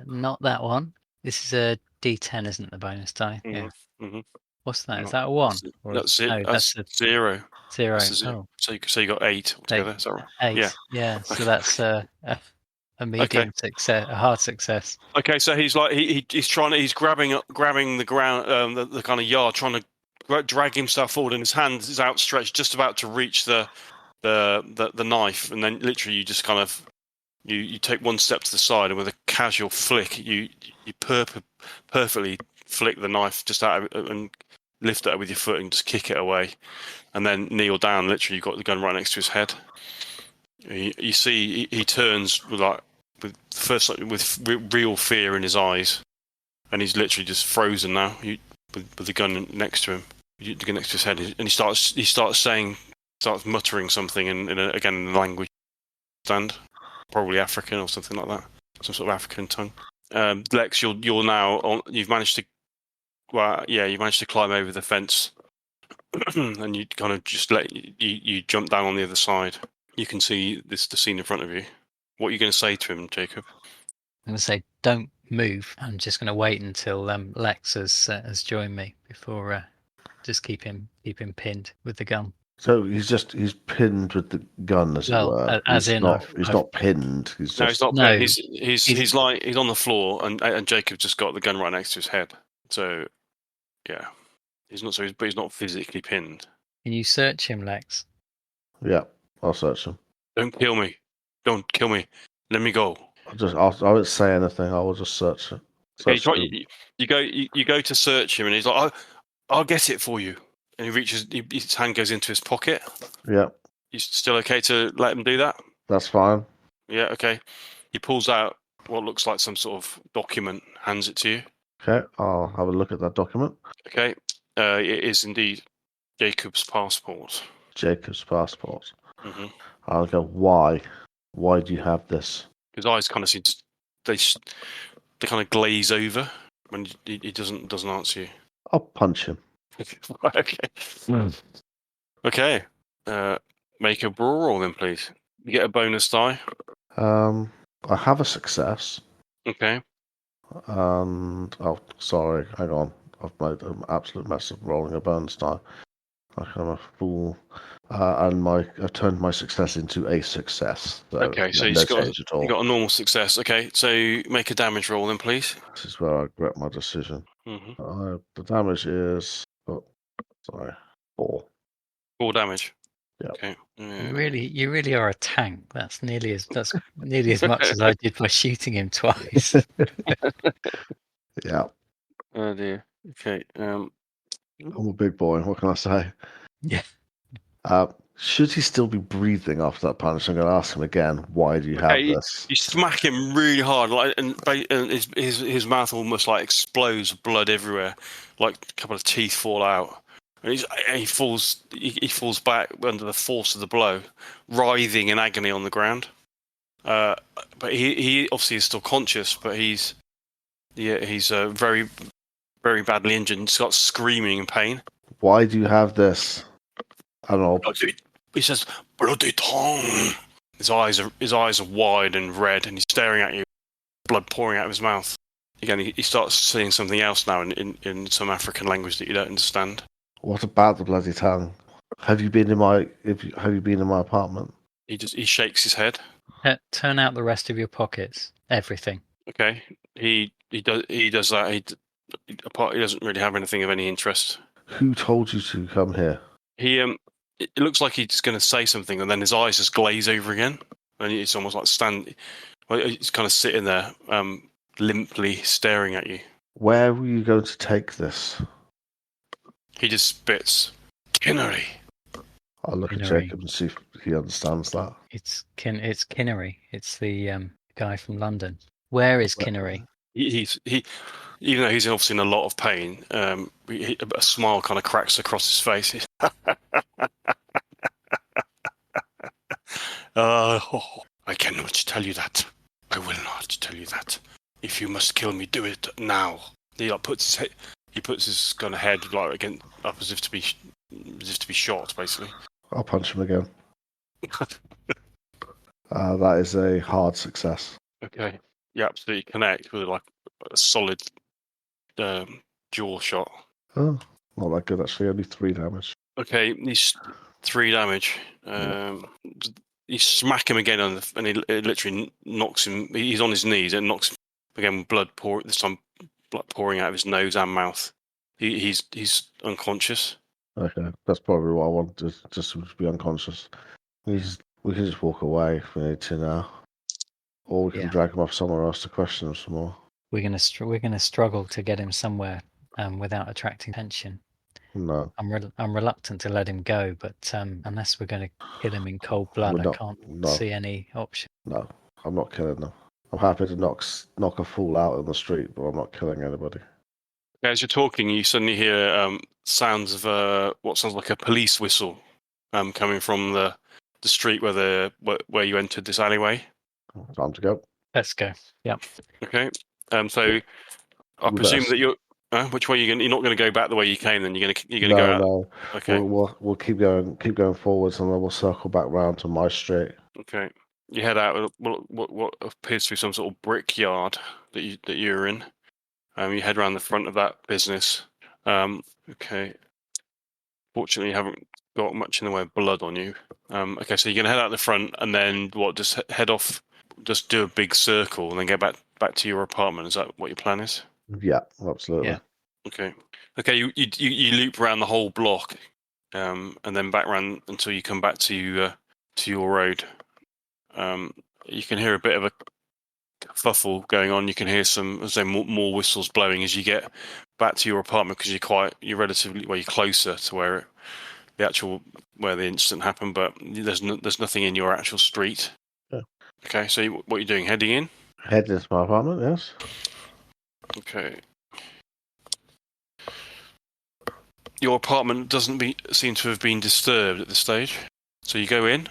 Not that one. This is a D10, isn't it? The bonus die. Mm-hmm. Yeah. Mm-hmm. What's that? Is that a 1? That's it. No, that's a 0. 0. That's a 0. Oh, So you got 8 altogether. Is that right? 8. Yeah. So that's a medium success, a hard success. Okay, so he's like he's grabbing the ground, the kind of yard, trying to drag himself forward, and his hand is outstretched, just about to reach the knife, and then literally you just kind of you take one step to the side, and with a casual flick, you perfectly flick the knife just out and lift it up with your foot and just kick it away, and then kneel down. Literally, you've got the gun right next to his head. You see, he turns with real fear in his eyes, and he's literally just frozen now. With the gun next to him, the gun next to his head, and he starts muttering something in a language stand, probably African or something like that, some sort of African tongue. Lex, you're now on. You've managed to climb over the fence, and you kind of just you jump down on the other side. You can see the scene in front of you. What are you going to say to him, Jacob? I'm going to say, "Don't move." I'm just going to wait until Lex has joined me before just keep him pinned with the gun. So he's pinned with the gun, as it were. He's not pinned. He's not pinned. He's on the floor, and Jacob just got the gun right next to his head. So yeah, he's not physically pinned. Can you search him, Lex? Yeah, I'll search him. Don't kill me. Don't kill me. Let me go. I won't say anything. I will just search it. You go to search him, and he's like, I'll get it for you. And he reaches, his hand goes into his pocket. Yeah. You still okay to let him do that? That's fine. Yeah, okay. He pulls out what looks like some sort of document, hands it to you. Okay, I'll have a look at that document. Okay. It is indeed Jacob's passport. Jacob's passport. Mm-hmm. I'll go, why? Why do you have this? His eyes kind of seem to, they kind of glaze over when he doesn't answer you. I'll punch him. Okay. Okay. Make a brawl roll then, please. You get a bonus die. I have a success. Okay. And sorry, hang on. I've made an absolute mess of rolling a bonus die. I'm a fool. And I've turned my success into a success. So okay, so you got a normal success. Okay, so make a damage roll then, please. This is where I regret my decision. Mm-hmm. The damage is 4. 4 damage. Yeah. Okay. You really are a tank. That's nearly as much as I did by shooting him twice. Yeah. Oh dear. Okay. I'm a big boy. What can I say? Yeah. Should he still be breathing after that punch? I'm going to ask him again. Why do you have this? You smack him really hard, and his mouth almost like explodes, blood everywhere, like a couple of teeth fall out, and he falls back under the force of the blow, writhing in agony on the ground. But he obviously is still conscious, but he's very, very badly injured and starts screaming in pain. Why do you have this? I don't know. He says, "Bloody tongue." His eyes are wide and red, and he's staring at you, blood pouring out of his mouth. Again, he starts saying something else now in some African language that you don't understand. What about the bloody tongue? Have you been in my apartment? He shakes his head. Turn out the rest of your pockets. Everything. Okay. He does that. He doesn't really have anything of any interest. Who told you to come here? It looks like he's going to say something, and then his eyes just glaze over again, and it's almost like he's kind of sitting there, limply staring at you. Where were you going to take this? He just spits. Kinnery. I'll look at Kinnery. Jacob and see if he understands that. It's Kinnery. It's the guy from London. Where is Kinnery? He even though he's obviously in a lot of pain, a smile kind of cracks across his face. I cannot tell you that. I will not tell you that. If you must kill me, do it now. He puts his kind of head up as if to be shot, basically. I'll punch him again. That is a hard success. Okay, you absolutely connect with like a solid jaw shot. Oh, not that good actually. Only 3 damage. Okay, he's 3 damage. You smack him again and it literally knocks him. He's on his knees and knocks him again. This time blood pouring out of his nose and mouth. He's unconscious. Okay, that's probably what I want. Just to be unconscious. We can just walk away if we need to now, or we can drag him off somewhere else to question him some more. We're gonna struggle to get him somewhere without attracting attention. No, I'm reluctant to let him go, but unless we're going to kill him in cold blood, I can't see any option. No, I'm not killing them. I'm happy to knock a fool out in the street, but I'm not killing anybody. As you're talking, you suddenly hear sounds of what sounds like a police whistle coming from the street where you entered this alleyway. Time to go. Let's go. Yep. Okay. So I presume that you're. Which way you're not going to go back the way you came? Then you're going to go out. No. Okay. We'll keep going forwards, and then we'll circle back round to my street. Okay. You head out what appears to be some sort of brickyard that you're in. You head around the front of that business. Okay. Fortunately, you haven't got much in the way of blood on you. Okay, so you're going to head out the front, and then just head off, just do a big circle, and then go back to your apartment. Is that what your plan is? Yeah, absolutely. Yeah. Okay. You loop around the whole block, and then back around until you come back to your road. You can hear a bit of a kerfuffle going on. You can hear more whistles blowing as you get back to your apartment because you're relatively closer to where the incident happened, but there's nothing in your actual street. Yeah. Okay, so what are you doing? Heading in? Heading into my apartment, yes. Okay. Your apartment doesn't seem to have been disturbed at this stage. So you go in.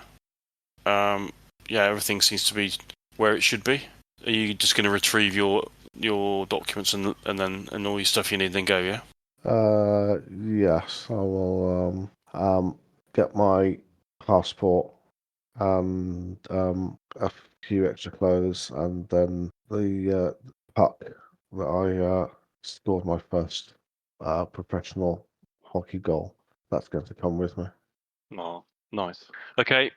Everything seems to be where it should be. Are you just going to retrieve your documents and all your stuff you need, then go? Yeah. Yes, I will. Get my passport and a few extra clothes, and then the puck that I scored my first professional hockey goal. That's going to come with me. Oh, nice. Okay,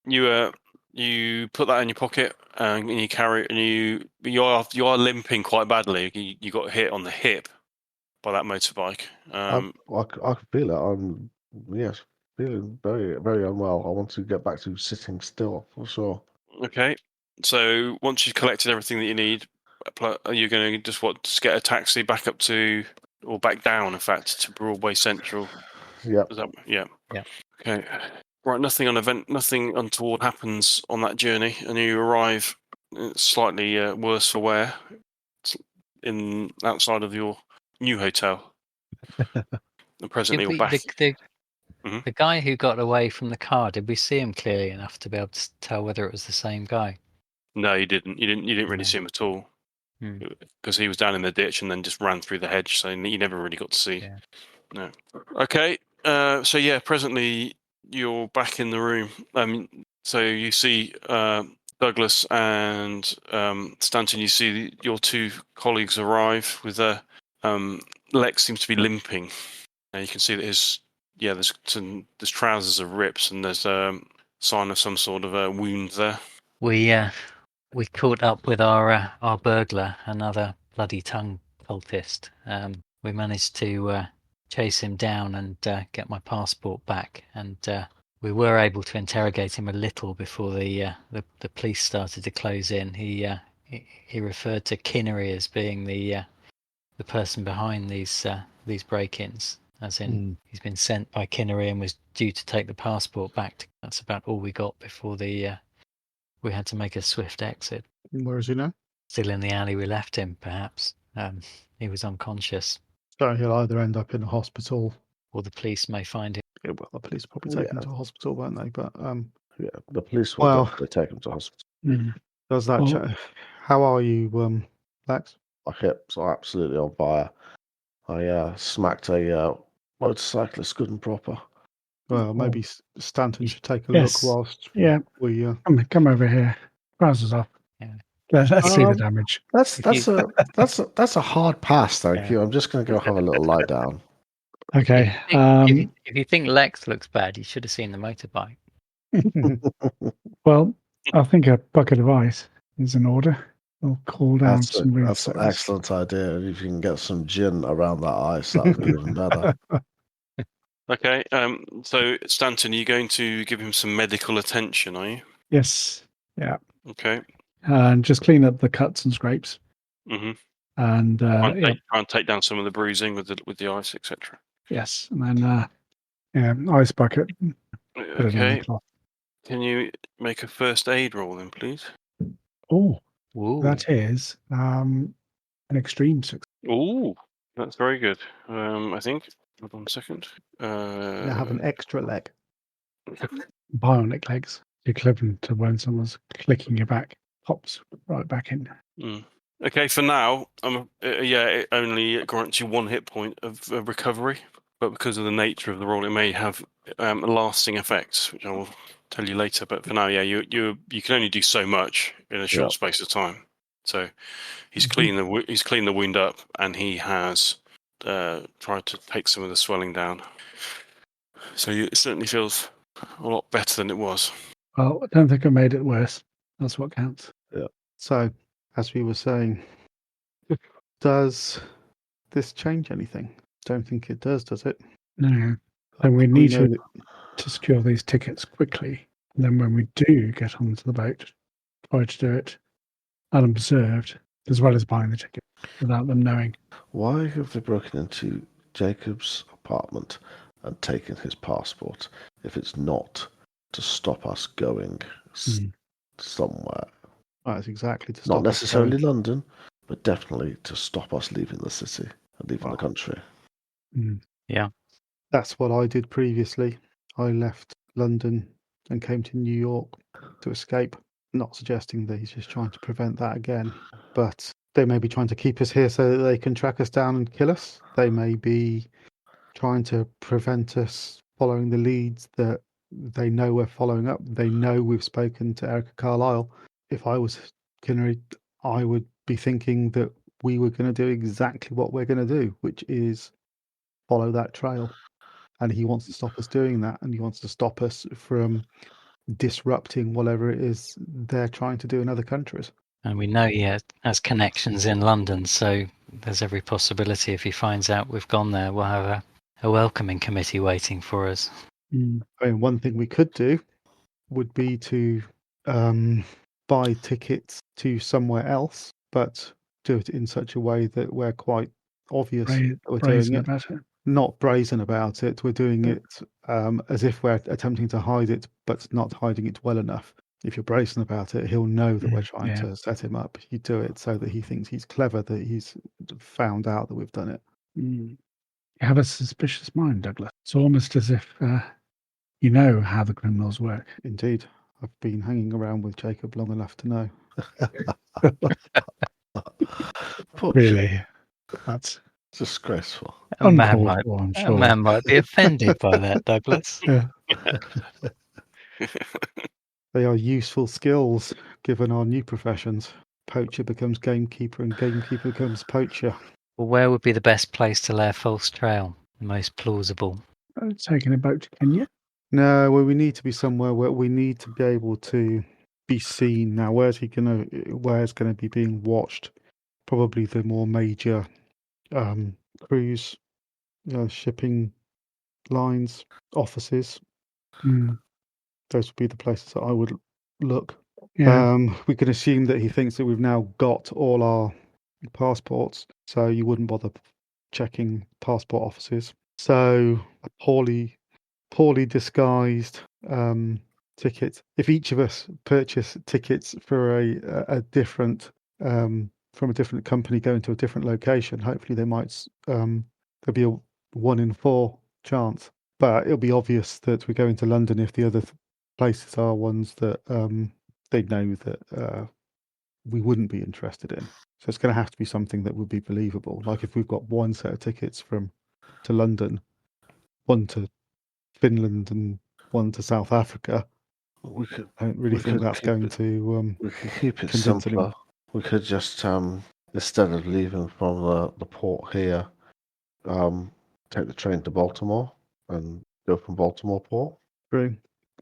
you put that in your pocket and you carry it, and you are limping quite badly. You got hit on the hip by that motorbike. I can feel it. I'm feeling very, very unwell. I want to get back to sitting still for sure. Okay, so once you've collected everything that you need, you're going to just get a taxi back up to, or back down, in fact, to Broadway Central. Yeah. Yeah. Yeah. Okay. Right. Nothing untoward happens on that journey, and you arrive slightly worse for wear outside of your new hotel. And presently, you're back. The guy who got away from the car, did we see him clearly enough to be able to tell whether it was the same guy? No, you didn't. You didn't really see him at all because he was down in the ditch and then just ran through the hedge, so you never really got to see. Yeah. No. Okay. Presently you're back in the room. So you see Douglas and Stanton. You see your 2 colleagues arrive with Lex seems to be limping. You can see that his trousers are ripped and there's a sign of some sort of a wound there. We caught up with our burglar, another bloody tongue cultist. We managed to chase him down and get my passport back, and we were able to interrogate him a little before the police started to close in. He he referred to Kinnery as being the person behind these break-ins, as in he's been sent by Kinnery and was due to take the passport back. That's about all we got before we had to make a swift exit. Where is he now? Still in the alley we left him, perhaps. He was unconscious, So he'll either end up in a hospital. or the police may find him. Yeah, well, the police probably take him Yeah. to a hospital, won't they? But Yeah, the police will Well- definitely take him to hospital. Mm. does that? Well- How are you, Lex? My hips are absolutely on fire. I smacked a motorcyclist good and proper. Well, Oh. maybe Stanton should take a Yes. look whilst Yeah, we. come over here. Trousers off. Yeah. Let's see the Um, damage. That's a hard pass, thank Yeah. you. I'm just going to go have a little lie down. Okay. If you think Lex looks bad, you should have seen the motorbike. Well, I think a bucket of ice is in order. We'll call down That's some an reinforcements. excellent idea. If you can get some gin around that ice, that would be even better. Okay. So Stanton, are you going to give him some medical attention? Are you? Yes. Yeah. Okay. And just clean up the cuts and scrapes. Mm-hmm. And Try yeah, and take down some of the bruising with the ice, etc. yes. And then ice bucket. Put it on the Okay. cloth. Can you make a first aid roll then, please? Oh, Ooh. that is an extreme success. Ooh, that's very good. I think. Hold on a second. Now have an extra leg. Bionic legs. Equivalent to when someone's clicking your back, pops right back in. Okay, for now, it only grants you 1 hit point of recovery, but because of the nature of the roll, it may have lasting effects, which I will tell you later. But for now, yeah, you can only do so much in a short space of time. So he's cleaned the wound up, and he has tried to take some of the swelling down. So it certainly feels a lot better than it was. Well, I don't think I made it worse. That's what counts. So, as we were saying, does this change anything? Don't think it does it? No. And we We need know to secure these tickets quickly. And then when we do get onto the boat, try to do it unobserved, as well as buying the ticket without them knowing. Why have they broken into Jacob's apartment and taken his passport if it's not to stop us going somewhere? That's exactly to stop Not us necessarily going. London, but definitely to stop us leaving the city and leaving the country. That's what I did previously. I left London and came to New York to escape. Not suggesting that he's just trying to prevent that again, but they may be trying to keep us here so that they can track us down and kill us. They may be trying to prevent us following the leads that they know we're following up. They know we've spoken to Erica Carlisle. If I was Kinnery, I would be thinking that we were going to do exactly what we're going to do, which is follow that trail. And he wants to stop us doing that, and he wants to stop us from disrupting whatever it is they're trying to do in other countries. And we know he has connections in London, so there's every possibility if he finds out we've gone there, we'll have a welcoming committee waiting for us. I mean, one thing we could do would be to buy tickets to somewhere else, but do it in such a way that we're quite obvious that we're doing it. About it. Not brazen about it. We're doing it as if we're attempting to hide it, but not hiding it well enough. If you're brazen about it, he'll know that we're trying to set him up. You do it so that he thinks he's clever, that he's found out that we've done it. You have a suspicious mind, Douglas. It's almost as if you know how the criminals work. Indeed. I've been hanging around with Jacob long enough to know. Really, that's disgraceful. A man uncalled might, for, I'm a sure. man might be offended by that, Douglas. Yeah. They are useful skills given our new professions. Poacher becomes gamekeeper and gamekeeper becomes poacher. Well, where would be the best place to lay a false trail? The most plausible? Taking a boat to Kenya. No, well, we need to be somewhere where we need to be able to be seen. Now, where's going to be being watched? Probably the more major cruise, shipping lines, offices. Those would be the places that I would look. Yeah. We can assume that he thinks that we've now got all our passports, so you wouldn't bother checking passport offices. So a poorly disguised ticket. If each of us purchase tickets for a different from a different company going to a different location, hopefully they might there'll be a 1 in 4 chance. But it'll be obvious that we're going to London if the other places are ones that they know that we wouldn't be interested in. So it's going to have to be something that would be believable. Like if we've got one set of tickets to London, one to Finland and one to South Africa, We could I don't really we think could that's keep going it to we could keep it convince simpler. anyone. We could just instead of leaving from the port here, take the train to Baltimore and go from Baltimore port. True.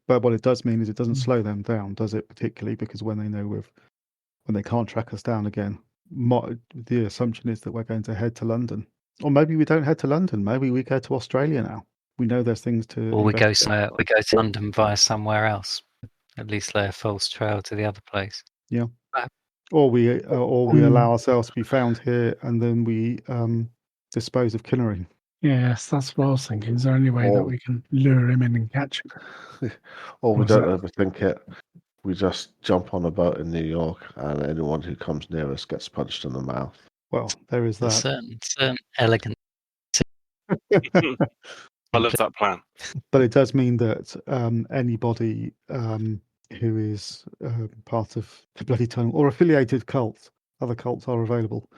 But what it does mean is it doesn't Mm. slow them down, does it? Particularly because when they know when they can't track us down again, the assumption is that we're going to head to London. Or maybe we don't head to London. Maybe we go to Australia now. We know there's things to Or we go investigate. we go to London via somewhere else. At least lay a false trail to the other place. Or we Mm. allow ourselves to be found here and then we dispose of Kinnering. Yes, that's what I was thinking. Is there any way that Or- we can lure him in and catch him? Or we Or is don't that- overthink it. We just jump on a boat in New York, and anyone who comes near us gets punched in the mouth. Well, there is A that. certain elegant. I love that plan. But it does mean that anybody who is part of the Bloody Tunnel or affiliated cults, other cults are available,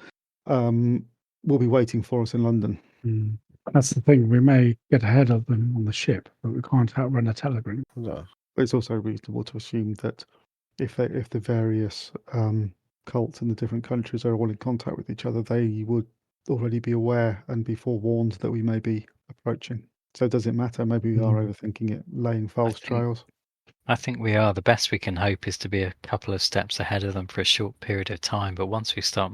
will be waiting for us in London. Mm. That's the thing. We may get ahead of them on the ship, but we can't outrun a telegram. No. But it's also reasonable to assume that if the various cults in the different countries are all in contact with each other, they would already be aware and be forewarned that we may be approaching. So does it matter? Maybe we are overthinking it, laying false trails. I think we are. The best we can hope is to be a couple of steps ahead of them for a short period of time. But once we start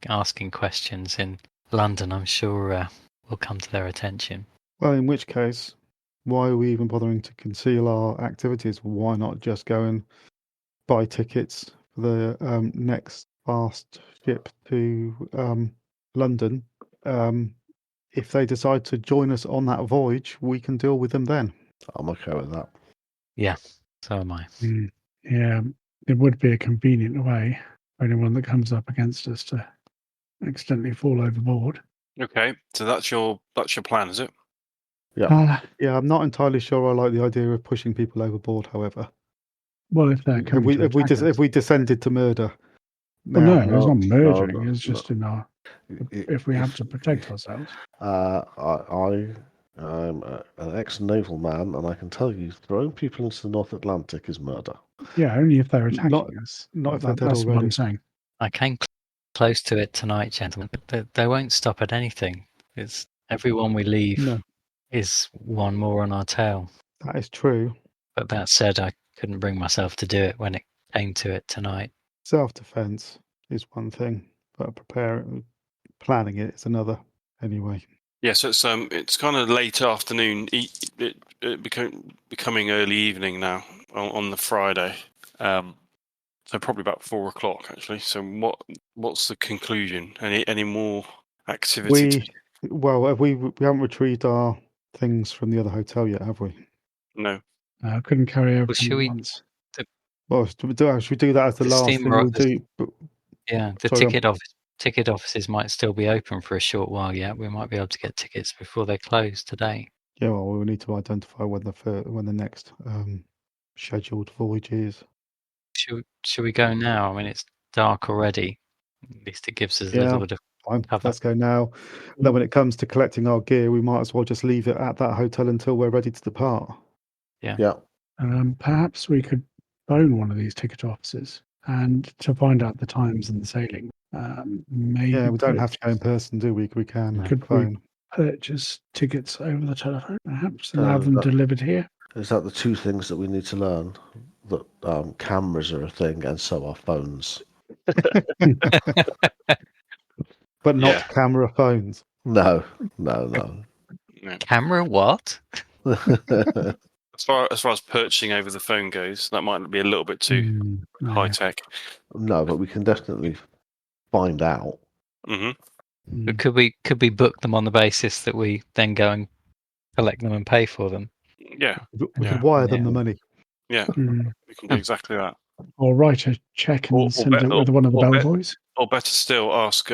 asking questions in London, I'm sure we'll come to their attention. Well, in which case, why are we even bothering to conceal our activities? Why not just go and buy tickets for the next fast ship to London? If they decide to join us on that voyage, we can deal with them then. I'm okay with that. Yeah, so am I. Mm. Yeah, it would be a convenient way for anyone that comes up against us to accidentally fall overboard. Okay, so that's your plan, is it? Uh, Yeah, I'm not entirely sure I like the idea of pushing people overboard. However, well, if they're coming to attack us. if we descended to murder, Well, now no, it's not murdering. no, It's just in our if we have to protect ourselves. I'm an ex-naval man, and I can tell you, throwing people into the North Atlantic is murder. Yeah, only if they're attacking Not- us. not if they're dead That's what already. I'm saying. I came close to it tonight, gentlemen. They won't stop at anything. It's everyone we leave No, is one more on our tail. that is true. But that said, I couldn't bring myself to do it when it came to it tonight. Self-defense is one thing, but planning it is another. Anyway, Yeah, so it's kind of late afternoon, becoming early evening now on the Friday. So probably about 4 o'clock actually. So what's the conclusion? Any more activity? we haven't retrieved our things from the other hotel yet, have we? No. I couldn't carry Well, everything should at we? once. Well, should we do that as the The last steam thing rock- we'll do? But, Yeah, the sorry, ticket offices might still be open for a short while yet. We might be able to get tickets before they close today. yeah, well, we need to identify when the next scheduled voyage is. Should we go now? I mean, it's dark already. At least it gives us a Yeah. little bit of Fine, cover. let's go now. Then when it comes to collecting our gear, we might as well just leave it at that hotel until we're ready to depart. Yeah. Perhaps we could phone one of these ticket offices and to find out the times and the sailing. Maybe Yeah, we don't have to go in person, do we? We can No. Could we- phone. purchase tickets over the telephone, perhaps, and have them that- delivered here. Is that the two things that we need to learn? That cameras are a thing, and so are phones. But not Yeah. camera phones. No. No. Camera what? As far as purchasing over the phone goes, that might be a little bit too high tech. No, but we can definitely find out. Hmm. But could we book them on the basis that we then go and collect them and pay for them? Yeah, We Yeah. could wire them Yeah. the money. yeah, Mm. we can do exactly that. Or write a check and Or send bet- it with one of the or bet- bellboys. Or better still, ask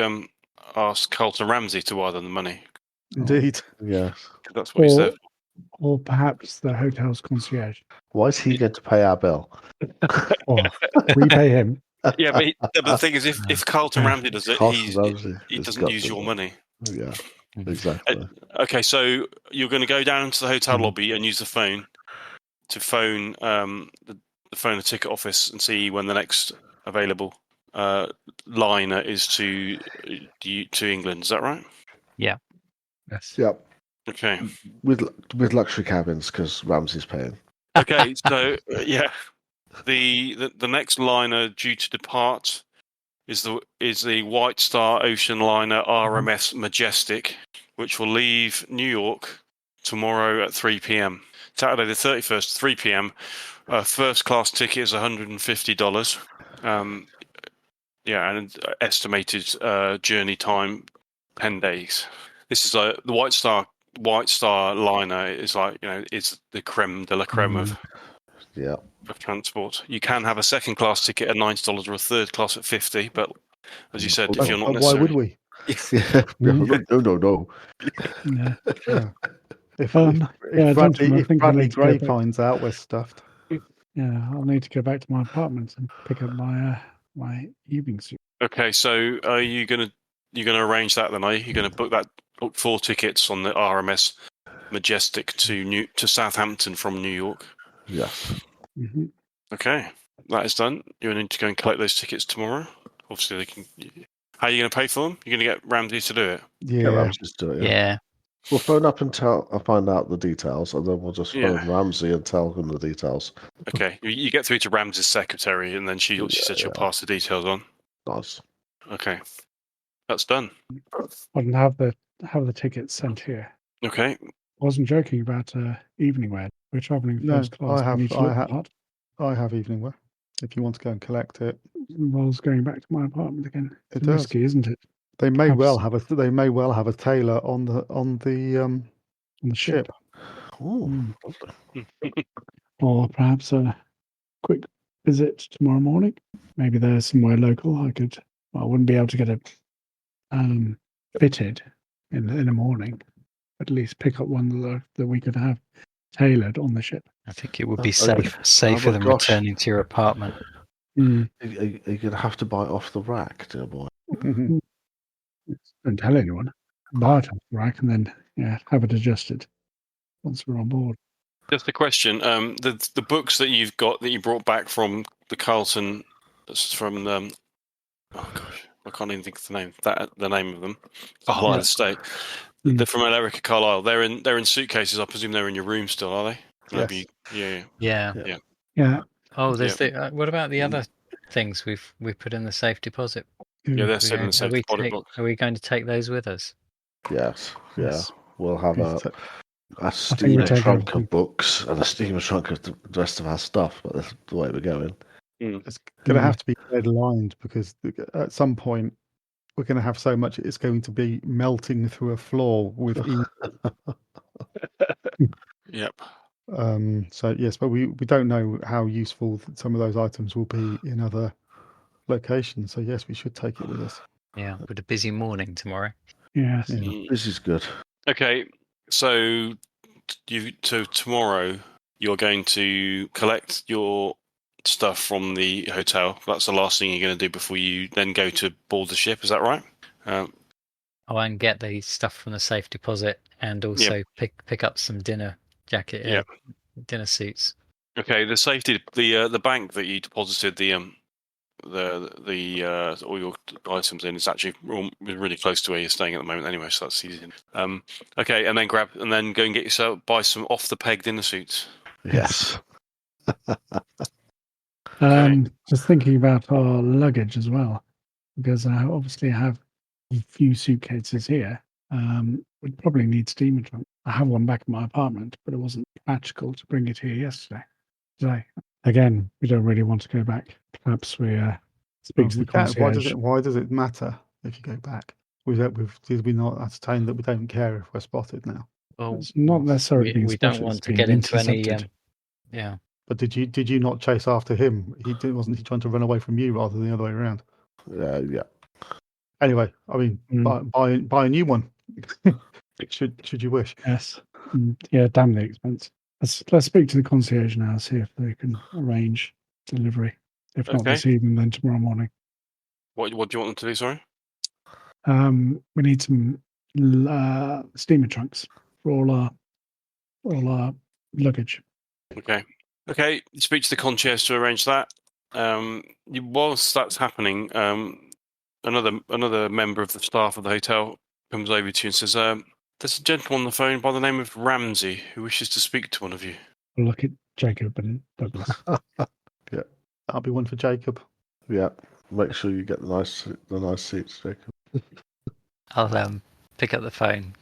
Carlton Ramsey to wire them the money. Indeed. Yes. 'Cause that's what he's there. Or perhaps the hotel's concierge. Why is he going to pay our bill? Or we pay him. Yeah, but the thing is, if Carlton Ramsey does it, Carlton Ramsey he has doesn't got use to your do it. money. Yeah, exactly. Okay, so you're going to go down to the hotel lobby and use the phone to phone the ticket office and see when the next available liner is to England. Is that right? Yes. Yep. Okay. With luxury cabins because Ramsey's paying. Okay. So yeah, the next liner due to depart is the White Star Ocean liner RMS Majestic, which will leave New York tomorrow at 3 p.m. Saturday the 31st, 3 p.m. First class ticket is $150. Yeah, and estimated journey time 10 days. This is the White Star liner is is the creme de la creme of transport. You can have a second class ticket at $90 or a third class at $50, but as you said, if you're not Why would we? No. Yeah. Yeah. If gentlemen, I think I Bradley need to go Gray back. finds out we're stuffed. Yeah, I'll need to go back to my apartment and pick up my evening suit. Okay, so are you gonna arrange that then? Are you gonna book 4 tickets on the RMS Majestic to Southampton from New York? Yes. Mm-hmm. Okay, that is done. You're going to go and collect those tickets tomorrow. Obviously, they can. How are you going to pay for them? You're going to get Ramsey to do it. Get Yeah. Ramsey to do it. Yeah. We'll phone up and find out the details, and then we'll just phone Ramsey and tell him the details. Okay, you get through to Ramsey's secretary, and then she said she'll pass the details on. Nice. Okay, that's done. I can have the tickets sent here. Okay. I wasn't joking about evening wear. We're travelling first class. I have evening wear. If you want to go and collect it, involves going back to my apartment again. It It's does. risky, isn't it? they may well have a tailor on the ship. ship. Ooh, Or perhaps a quick visit tomorrow morning. Maybe there's somewhere local I wouldn't be able to get it fitted in the morning. At least pick up one that we could have tailored on the ship. I think it would be Oh, safer my than gosh. returning to your apartment. Mm. Are you going to have to buy it off the rack, dear boy? Don't tell anyone. Buy it off the rack and then have it adjusted once we're on board. Just a question. The books that you've got that you brought back from the Carlton, from oh gosh, I can't even think of the name of them. Carlisle Estate. They're from Erica Carlisle. They're in suitcases. I presume they're in your room still, are they? Yes. Yeah. Oh, there's what about the other things we've put in the safe deposit? Yeah, they're still in the safe deposit box. Are we going to take those with us? Yes. Yeah. Yes. We'll have a steamer trunk of books and a steamer trunk of the rest of our stuff. But that's the way we're going. It's going to have to be red lined because at some point we're going to have so much it's going to be melting through a floor with Yep. So yes, but we don't know how useful some of those items will be in other locations. So yes, we should take it with us. Yeah, with a busy morning tomorrow. Yes. This is good. Okay, so tomorrow you're going to collect your stuff from the hotel. That's the last thing you're going to do before you then go to board the ship. Is that right? And get the stuff from the safe deposit, and also pick up some dinner jacket, dinner suits. Okay, the bank that you deposited all your items in is actually really close to where you're staying at the moment anyway, so that's easy. Okay, and then go and buy some off the peg dinner suits. Yes. Just thinking about our luggage as well, because I obviously have a few suitcases here. We'd probably need steamer trunk. I have one back in my apartment, but it wasn't practical to bring it here yesterday. So again, we don't really want to go back. Perhaps we speak to the We can't. concierge. Why does it matter if you go back? Did we not ascertain that we don't care if we're spotted now? Well, It's not necessarily being we spotted. don't want It's to being get into intercepted. any. Yeah. But did you not chase after him? Wasn't he trying to run away from you rather than the other way around? Yeah. Anyway, I mean, buy a new one. should you wish? Yes. Yeah. Damn the expense. Let's speak to the concierge now. See if they can arrange delivery. If not Okay. this evening, then tomorrow morning. What do you want them to do? Sorry. We need some steamer trunks for all our luggage. Okay. Speak to the concierge to arrange that. Whilst that's happening, another member of the staff of the hotel comes over to you and says, "There's a gentleman on the phone by the name of Ramsey who wishes to speak to one of you." We'll look at Jacob and Douglas. That'll be one for Jacob. Yeah. Make sure you get the nice seats, Jacob. I'll pick up the phone.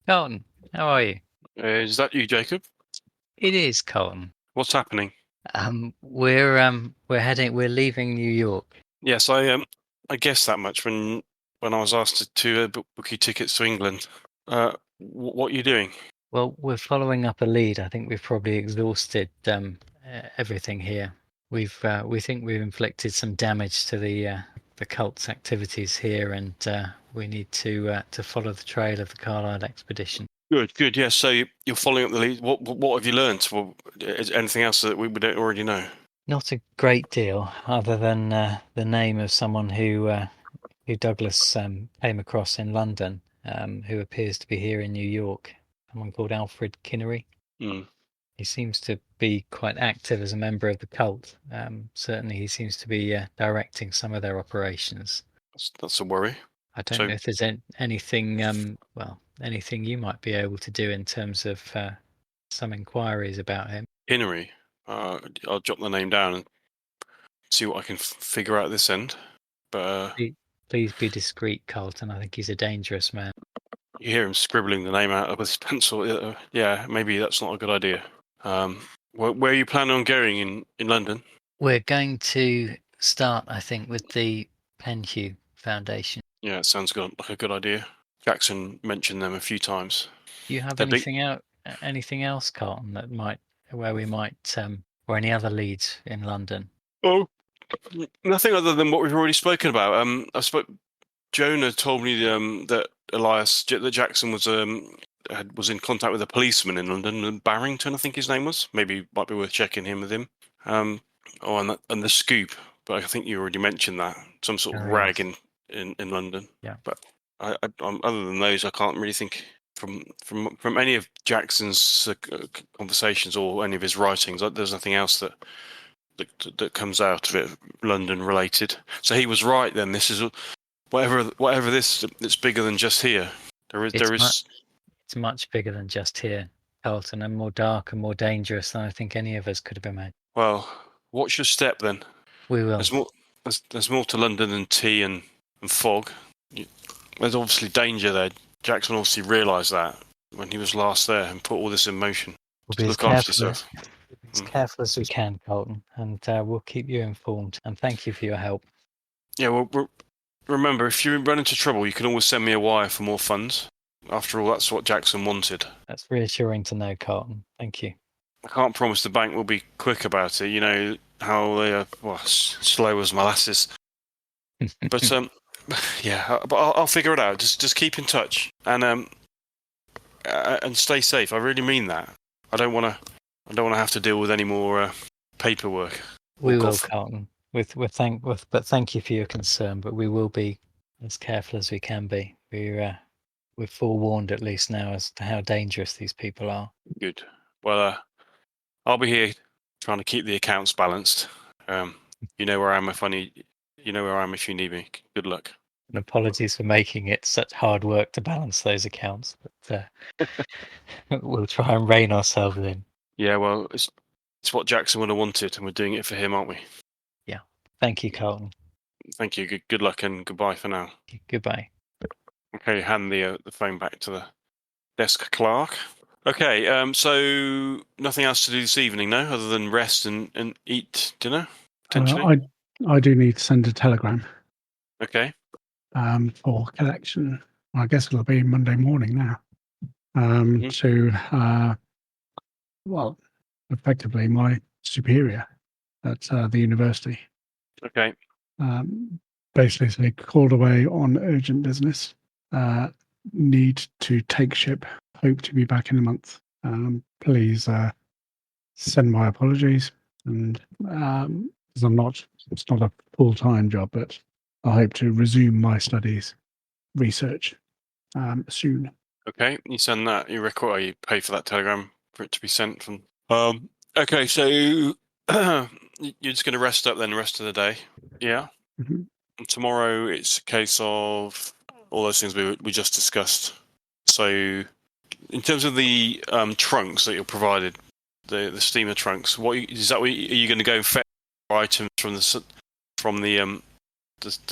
Colton, how are you? Is that you, Jacob? It is Colton. What's happening? We're leaving New York. Yes, I guessed that much when I was asked to book you tickets to England. What are you doing? Well, we're following up a lead. I think we've probably exhausted everything here. We think we've inflicted some damage to the cult's activities here, and we need to follow the trail of the Carlisle expedition. Good. Yes. So you're following up the lead. What have you learned? Well, is anything else that we don't already know? Not a great deal, other than the name of someone who Douglas came across in London, who appears to be here in New York. Someone called Alfred Kinnery. Mm. He seems to be quite active as a member of the cult. Certainly, he seems to be directing some of their operations. That's a worry. I don't know if there's anything, anything you might be able to do in terms of some inquiries about him. Kinnery. I'll jot the name down and see what I can figure out this end. But please be discreet, Carlton. I think he's a dangerous man. You hear him scribbling the name out with his pencil. Yeah, maybe that's not a good idea. Where are you planning on going in London? We're going to start, I think, with the Penhew Foundation. Yeah, it sounds like a good idea. Jackson mentioned them a few times. Do you have anything else, Carlton, where we might, or any other leads in London? Oh, nothing other than what we've already spoken about. Jonah told me that Jackson was in contact with a policeman in London, Barrington, I think his name was. Maybe might be worth checking in with him. And the scoop, but I think you already mentioned that, some sort of rag in London. Yeah. But other than those, I can't really think from any of Jackson's conversations or any of his writings. There's nothing else that comes out of it London related. So he was right then. This is whatever this, it's bigger than just here. It's much bigger than just here, Carlton, and more dark and more dangerous than I think any of us could have imagined. Well, what's your step then? We will. There's more to London than tea and fog. There's obviously danger there. Jackson obviously realised that when he was last there and put all this in motion. We'll Look after yourself. As careful as we can, Carlton, and we'll keep you informed. And thank you for your help. Yeah, well, remember, if you run into trouble, you can always send me a wire for more funds. After all, that's what Jackson wanted. That's reassuring to know, Carlton. Thank you. I can't promise the bank will be quick about it. You know how they are slow as molasses. But yeah, but I'll figure it out. Just keep in touch and stay safe. I really mean that. I don't want to have to deal with any more paperwork. We will, Carlton. But thank you for your concern. But we will be as careful as we can be. We're forewarned at least now as to how dangerous these people are. Good. Well, I'll be here trying to keep the accounts balanced. You know where I am if you need me. Good luck. And apologies for making it such hard work to balance those accounts, but we'll try and rein ourselves in. Yeah, well, it's what Jackson would have wanted, and we're doing it for him, aren't we? Yeah. Thank you, Carlton. Thank you. Good luck, and goodbye for now. Goodbye. Okay, hand the phone back to desk clerk. Okay, so nothing else to do this evening, no, other than rest and eat dinner, potentially? I do need to send a telegram Okay. for collection. I guess it'll be Monday morning now. Mhm. To well, effectively my superior at the university. Okay. Basically, say called away on urgent business. Need to take ship. Hope to be back in a month. Please send my apologies. And 'cause it's not a full-time job, but I hope to resume my studies, research soon. Okay, you send that, you record, or you pay for that telegram for it to be sent from. Okay, so you're just going to rest up then the rest of the day, yeah? Mhm. And tomorrow it's a case of all those things we just discussed. So, in terms of the trunks that you're provided, the steamer trunks, are you going to go and fetch items from the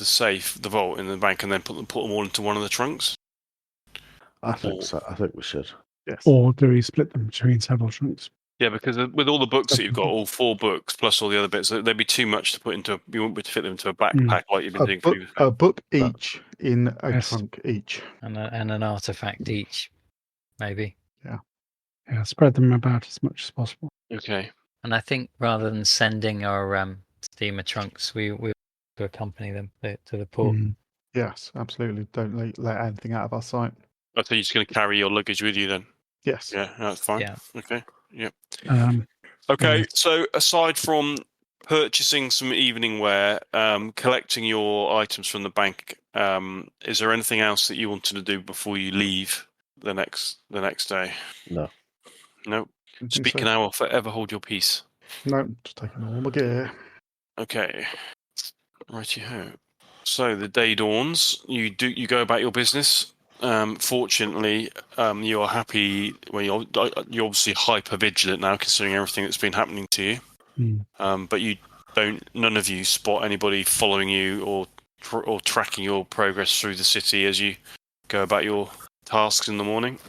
safe, the vault in the bank, and then put them all into one of the trunks? I think so. I think we should. Yes. Or do we split them between several trunks? Yeah, because with all the books that you've got, all 4 books plus all the other bits, there'd be too much to put into. You wouldn't be able to fit them into a backpack like you've been doing previously. A book No. each in a Yes. trunk each. And an artifact each, maybe. Yeah, spread them about as much as possible. Okay. And I think rather than sending our steamer trunks, we to accompany them to the port. Yes, absolutely. Don't let anything out of our sight. I think you're just going to carry your luggage with you then. Yes. Yeah, that's fine. Yeah. Okay. Yep. Okay. So aside from purchasing some evening wear, collecting your items from the bank, is there anything else that you wanted to do before you leave the next day? No. No. Don't think Speak so. now or forever hold your peace. No, just taking all my gear. Okay. Righty-ho. So the day dawns. You go about your business. Fortunately, you are happy. Well, you're obviously hyper vigilant now, considering everything that's been happening to you. But none of you spot anybody following you or tracking your progress through the city as you go about your tasks in the morning.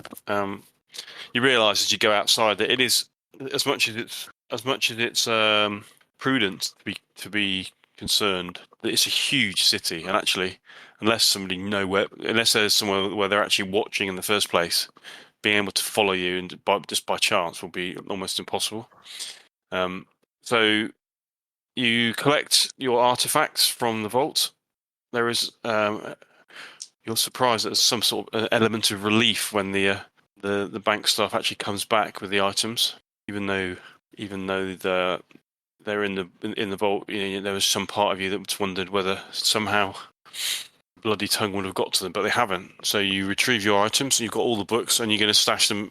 You realise as you go outside that it is as much as it's prudent to be concerned that it's a huge city, and actually, unless there's somewhere where they're actually watching in the first place, being able to follow you and just by chance will be almost impossible. So you collect your artifacts from the vault. There is you're surprised that there's some sort of element of relief when the bank staff actually comes back with the items, even though they're in the vault. There was some part of you that wondered whether somehow bloody tongue would have got to them, but they haven't. So you retrieve your items, and you've got all the books, and you're going to stash them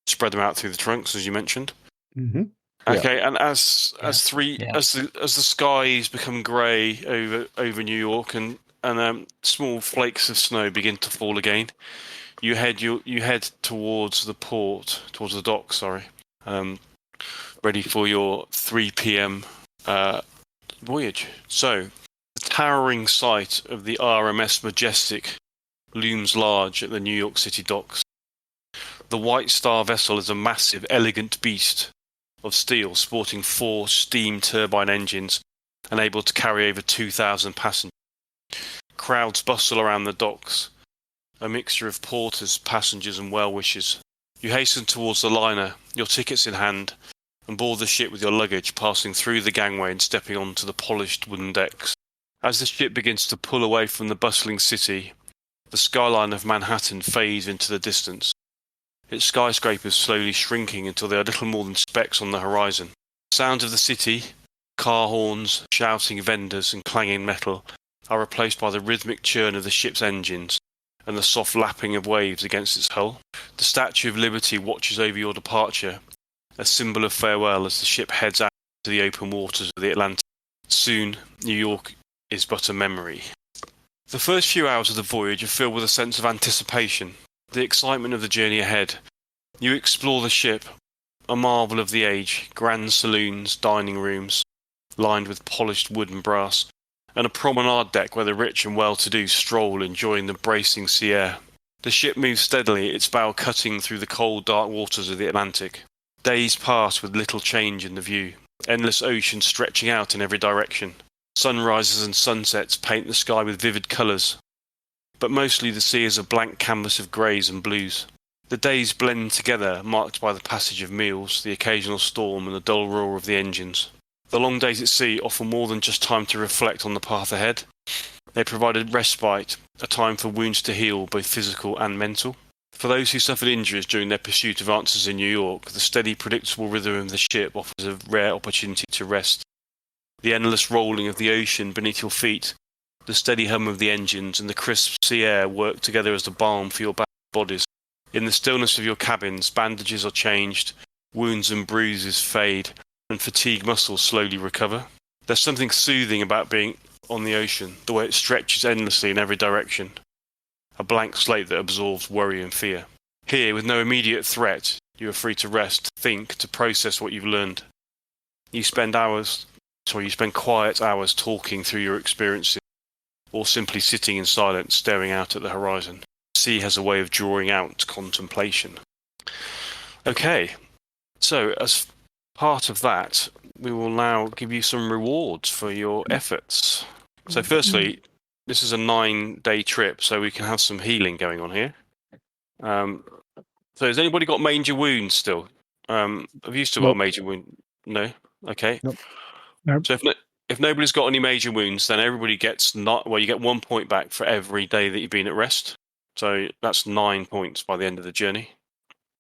spread them out through the trunks, as you mentioned. Mm-hmm. Okay, and as the skies become grey over New York, and small flakes of snow begin to fall again, you head towards the port, towards the dock. Sorry, ready for your 3 p.m. Voyage. So, the towering sight of the RMS Majestic looms large at the New York City docks. The White Star vessel is a massive, elegant beast of steel, sporting 4 steam turbine engines and able to carry over 2,000 passengers. Crowds bustle around the docks, a mixture of porters, passengers, and well-wishers. You hasten towards the liner, your tickets in hand, and board the ship with your luggage, passing through the gangway and stepping onto the polished wooden decks. As the ship begins to pull away from the bustling city, the skyline of Manhattan fades into the distance, its skyscrapers slowly shrinking until they are little more than specks on the horizon. Sounds of the city, car horns, shouting vendors, and clanging metal are replaced by the rhythmic churn of the ship's engines and the soft lapping of waves against its hull. The Statue of Liberty watches over your departure, a symbol of farewell as the ship heads out to the open waters of the Atlantic. Soon, New York is but a memory. The first few hours of the voyage are filled with a sense of anticipation, the excitement of the journey ahead. You explore the ship, a marvel of the age, grand saloons, dining rooms, lined with polished wood and brass, and a promenade deck where the rich and well-to-do stroll enjoying the bracing sea air. The ship moves steadily, its bow cutting through the cold, dark waters of the Atlantic. Days pass with little change in the view, endless ocean stretching out in every direction. Sunrises and sunsets paint the sky with vivid colours, but mostly the sea is a blank canvas of greys and blues. The days blend together, marked by the passage of meals, the occasional storm, and the dull roar of the engines. The long days at sea offer more than just time to reflect on the path ahead. They provided respite, a time for wounds to heal, both physical and mental. For those who suffered injuries during their pursuit of answers in New York, the steady, predictable rhythm of the ship offers a rare opportunity to rest. The endless rolling of the ocean beneath your feet, the steady hum of the engines, and the crisp sea air work together as the balm for your bodies. In the stillness of your cabins, bandages are changed, wounds and bruises fade, and fatigued muscles slowly recover. There's something soothing about being on the ocean, the way it stretches endlessly in every direction. A blank slate that absorbs worry and fear. Here, with no immediate threat, you are free to rest, to think, to process what you've learned. You spend quiet hours talking through your experiences, or simply sitting in silence, staring out at the horizon. The sea has a way of drawing out contemplation. Okay, so as part of that, we will now give you some rewards for your efforts. So firstly, this is a 9-day trip, so we can have some healing going on here. So has anybody got major wounds still? Have you still got a major wound? No? Okay. Nope. So if nobody's got any major wounds, then everybody gets you get 1 point back for every day that you've been at rest. So that's 9 points by the end of the journey.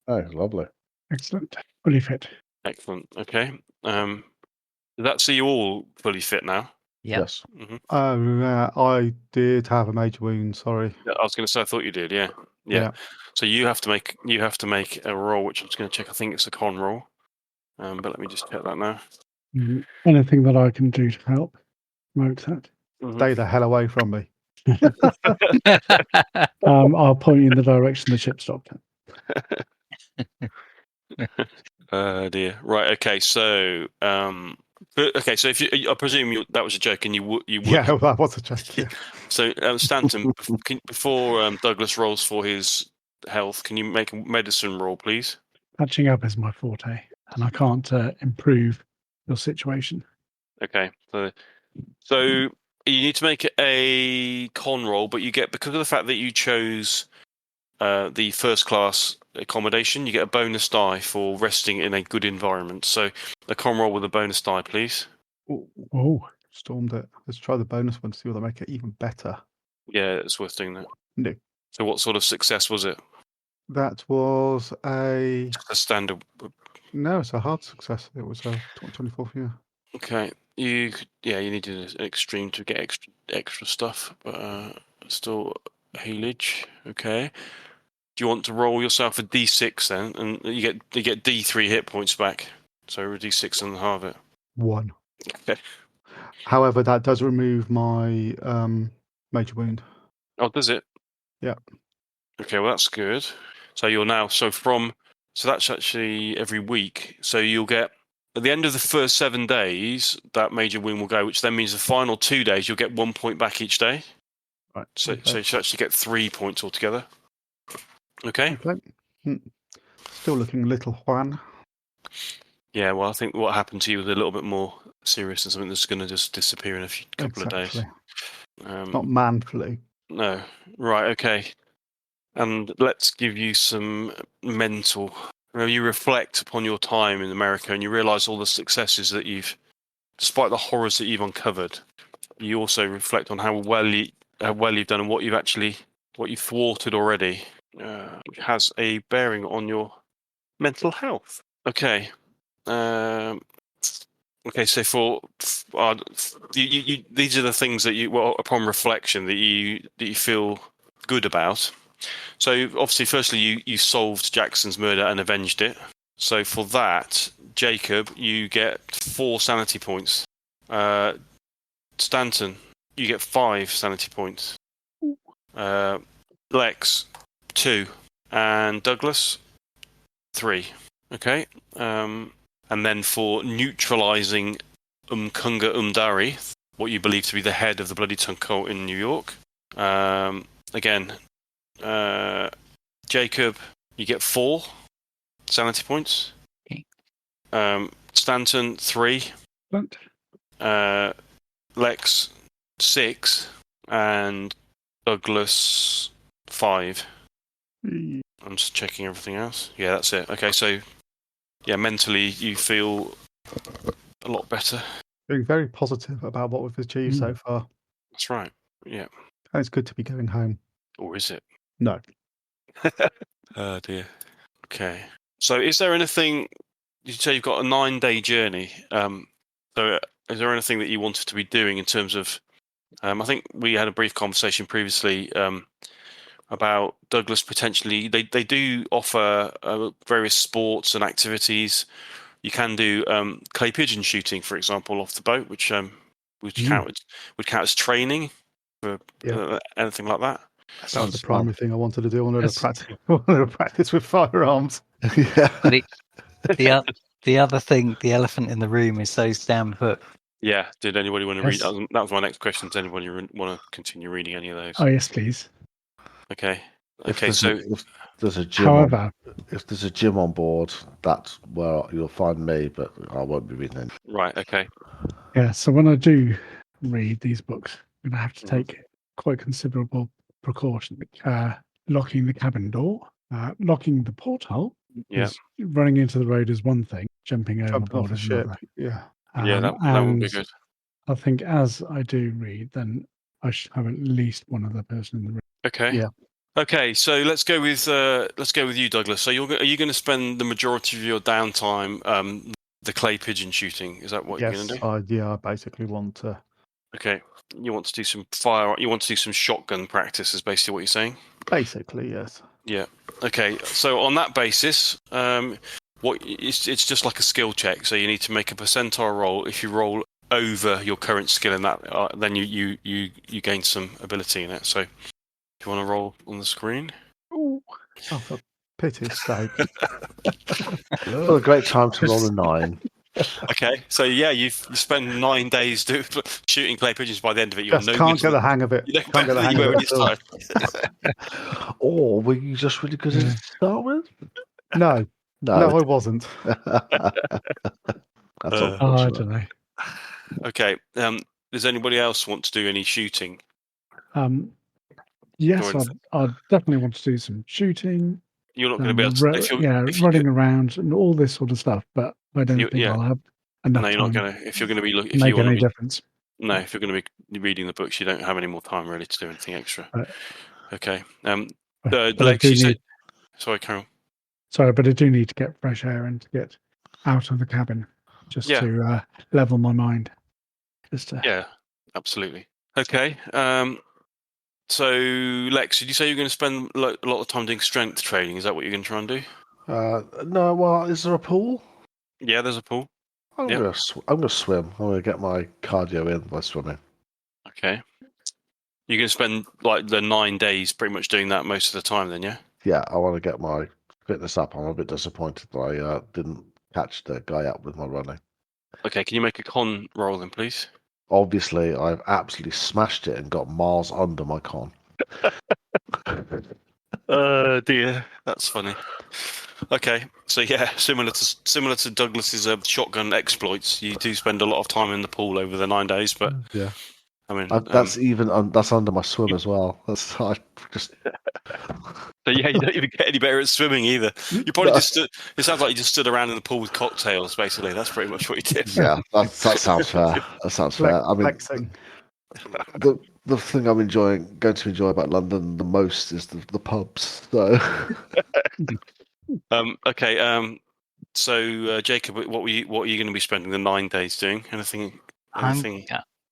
Oh, lovely. Excellent. Fully fit. Excellent. Okay. Does that see you all fully fit now? Yep. Yes. Mm-hmm. I did have a major wound. Sorry. I was going to say I thought you did. Yeah. So you have to make a roll, which I'm just going to check. I think it's a con roll. But let me just check that now. Anything that I can do to help promote that? Stay the hell away from me. I'll point you in the direction the ship stopped at. Dear. Right. Okay. So, So if I presume that was a joke, and you would. Yeah, that was a joke. Yeah. So, Stanton, before Douglas rolls for his health, can you make a medicine roll, please? Patching up is my forte, and I can't improve your situation. Okay. So you need to make a con roll, but you get, because of the fact that you chose the first class accommodation, you get a bonus die for resting in a good environment. So a con roll with a bonus die, please. Oh, Stormed it. Let's try the bonus one to see whether make it even better. Yeah, it's worth doing that. No. So what sort of success was it? That was a standard. No, it's a hard success. It was a 24 for you. Okay. You needed an extreme to get extra stuff, but still healage. Okay. Do you want to roll yourself a d6 then, and you get d3 hit points back? So a d6 and halve it. 1. Okay. However, that does remove my major wound. Oh, does it? Yeah. Okay, well that's good. So you're now so that's actually every week. So you'll get at the end of the first 7 days that major wound will go, which then means the final 2 days you'll get 1 point back each day. Right. So okay. you should actually get 3 points altogether. Okay. Still looking a little Juan. Yeah, well, I think what happened to you was a little bit more serious than something that's going to just disappear in a couple of days. Not man flu. No. Right, okay. And let's give you some mental... You reflect upon your time in America and you realise all the successes that despite the horrors that you've uncovered, you also reflect on how well you've done and what you've thwarted already, which has a bearing on your mental health. Okay. So these are the things that upon reflection that you feel good about. So obviously, firstly, you solved Jackson's murder and avenged it. So for that, Jacob, you get 4 sanity points. Stanton, you get 5 sanity points. Lex, 2, and Douglas, 3. Okay. And then for neutralising Umkunga Umdari, what you believe to be the head of the Bloody Tongue cult in New York, again, Jacob, you get 4 sanity points. Okay. Stanton, 3. But Lex, 6. And Douglas, 5. I'm just checking everything else. Yeah, that's it. Okay, so yeah, mentally you feel a lot better. Being very positive about what we've achieved so far. That's right. Yeah. And it's good to be going home. Or is it? No. Oh dear. Okay. So is there anything, you say you've got a 9-day journey. So is there anything that you wanted to be doing in terms of, I think we had a brief conversation previously about Douglas potentially, they do offer various sports and activities. You can do clay pigeon shooting, for example, off the boat, which would count as training for anything like that. That was the primary thing I wanted to do. I wanted to practice with firearms. The other thing, the elephant in the room, is those damn books. Yeah. Did anybody want to Yes. read? That was my next question. Does anybody want to continue reading any of those? Oh, yes, please. Okay. If Okay. So there's a gym, However, if there's a gym on board, that's where you'll find me. But I won't be reading any. right. Okay. yeah, so when I do read these books, I'm going to have to Mhm. take quite considerable precaution. Locking the cabin door, locking the porthole. Yeah. 'Cause running into the road is one thing, jumping Jumping off overboard the is ship. another. Yeah. Yeah. That would be And good. I think as I do read, then I should have at least one other person in the room. Okay. Yeah. Okay, so let's go with you, Douglas. So are you going to spend the majority of your downtime the clay pigeon shooting? Is that what you're going Yes. to do? I basically want to. Okay. You want to do some shotgun practice, is basically what you're saying. Basically, yes. Yeah. Okay. So on that basis, it's just like a skill check. So you need to make a percentile roll. If you roll over your current skill in that, then you gain some ability in it. So if you want to roll on the screen. Ooh. Oh, for pity's sake. What a great time to roll a 9. Okay, so yeah, you spend 9 days shooting clay pigeons. By the end of it, you're Just no can't good get the hang of it. You know Can't get better the than hang you of were it. this time. Or were you just really good Yeah. to start with? No, I wasn't. That's I unfortunate. don't know. Okay. Does anybody else want to do any shooting? Yes, Or I definitely want to do some shooting. You're not going to be able to. Running around and all this sort of stuff, but I don't think yeah. I'll have enough No, you're time not going to. If you're going to be looking, to make any difference. No, if you're going to be reading the books, you don't have any more time really to do anything extra. Right. Okay. But Lex, I do you said. need. Sorry, Carol. Sorry, but I do need to get fresh air and to get out of the cabin just to level my mind. Just to, Yeah, absolutely. Okay. So, Lex, did you say you're going to spend a lot of time doing strength training? Is that what you're going to try and do? No, well, is there a pool? Yeah, there's a pool. I'm gonna swim. I'm gonna get my cardio in by swimming. Okay. You're going to spend like the 9 days pretty much doing that most of the time, then, yeah? Yeah, I want to get my fitness up. I'm a bit disappointed that I didn't catch the guy up with my running. Okay, can you make a con roll then, please? Obviously, I've absolutely smashed it and got miles under my con. Dear, that's funny. Okay, so yeah, similar to Douglas's shotgun exploits, you do spend a lot of time in the pool over the 9 days, but Yeah. I mean That's that's under my swim as well. That's I just. So yeah, you don't even get any better at swimming either. You probably just stood. It sounds like you just stood around in the pool with cocktails. Basically, that's pretty much what you did. Yeah, that sounds fair. That sounds fair. I mean, Flexing. the thing I'm going to enjoy about London the most is the pubs. So. Okay. So Jacob, what are you going to be spending the 9 days doing? Anything?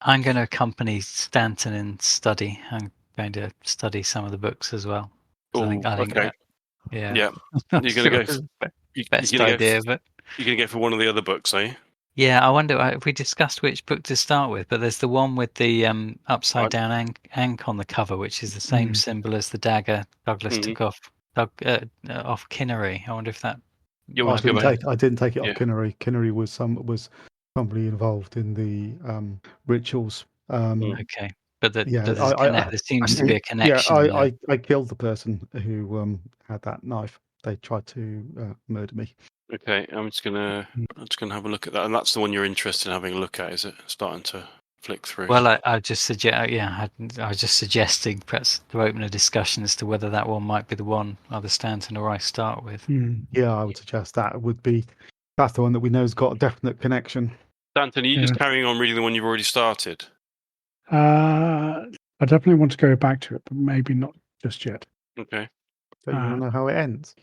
I'm going to accompany Stanton in study. I'm going to study some of the books as well. I think okay. Yeah. You're going to go. Best idea, but you're going to go for one of the other books, are you? Yeah, I wonder if we discussed which book to start with, but there's the one with the upside down ankh on the cover, which is the same symbol as the dagger Douglas took off Kinnery. I wonder if that. I didn't take it off Kinnery. Kinnery was somebody involved in the rituals. Okay. But Yeah, there seems to be a connection. yeah, I killed the person who had that knife. They tried to murder me. Okay, I'm just gonna have a look at that, and that's the one you're interested in having a look at, is it? Starting to flick through. Well, I just suggest, I was just suggesting perhaps to open a discussion as to whether that one might be the one either Stanton or I start with. Yeah, I would suggest that would be. That's the one that we know's got a definite connection. Stanton, are you just carrying on reading the one you've already started? I definitely want to go back to it, but maybe not just yet. Okay. So you want to know how it ends?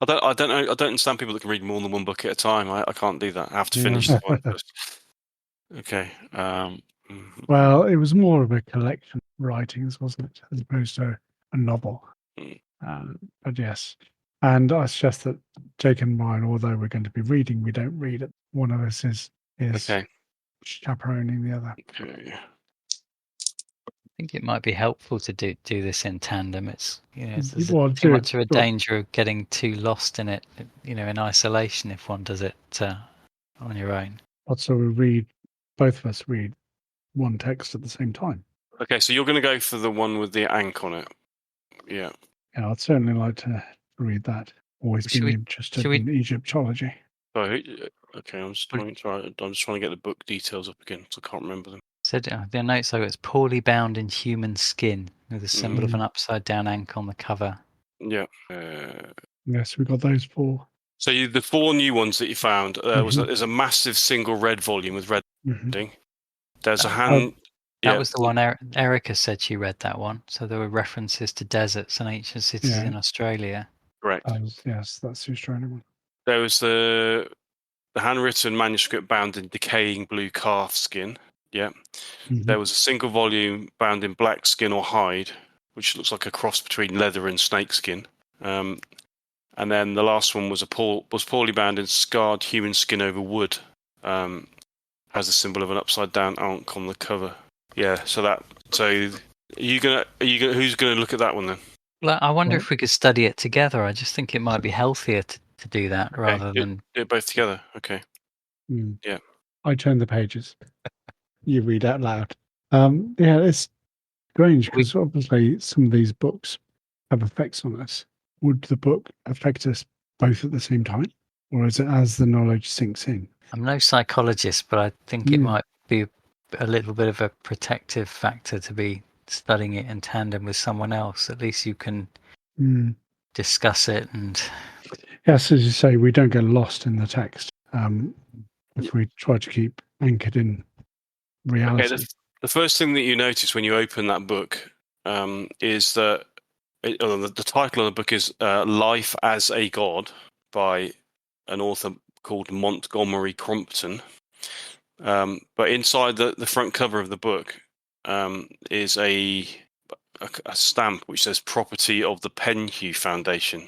I don't know. I don't understand people that can read more than one book at a time. I can't do that. I have to finish the one first. Okay. Well, it was more of a collection of writings, wasn't it, as opposed to a novel. But yes, and I suggest that Jake and mine, although we're going to be reading, we don't read it. One of us is Okay. chaperoning the other. Okay. I think it might be helpful to do this in tandem. It's there's Well, too much of a danger of getting too lost in it, in isolation if one does it on your own. So both of us read one text at the same time. Okay, so you're going to go for the one with the ankh on it. Yeah. Yeah, I'd certainly like to read that. Always been interested in Egyptology. Okay, I'm just trying to get the book details up again, so I can't remember them. Said the note, so it's poorly bound in human skin with a symbol of an upside down ankh on the cover. Yeah. Yes, we got those 4. So the 4 new ones that you found, there's a massive single red volume with red ending. There's a hand. That was the one Erica said she read that one. So there were references to deserts and ancient cities in Australia. Correct. Yes, that's the Australian one. There was the handwritten manuscript bound in decaying blue calf skin. Yeah. There was a single volume bound in black skin or hide, which looks like a cross between leather and snakeskin. And then the last one was poorly bound in scarred human skin over wood. Has a symbol of an upside down ankh on the cover. Yeah. So are you gonna who's gonna look at that one then? Well, I wonder if we could study it together. I just think it might be healthier to do that rather than do it both together. Okay. Yeah. I turn the pages. You read out loud. Yeah, it's strange because obviously some of these books have effects on us. Would the book affect us both at the same time, or is it as the knowledge sinks in? I'm no psychologist, but I think it might be a little bit of a protective factor to be studying it in tandem with someone else. At least you can discuss it and. Yes, as you say, we don't get lost in the text if we try to keep anchored in reality. Okay, the first thing that you notice when you open that book is that the title of the book is Life as a God by an author called Montgomery Crompton. But inside the front cover of the book is a stamp which says Property of the Penhew Foundation,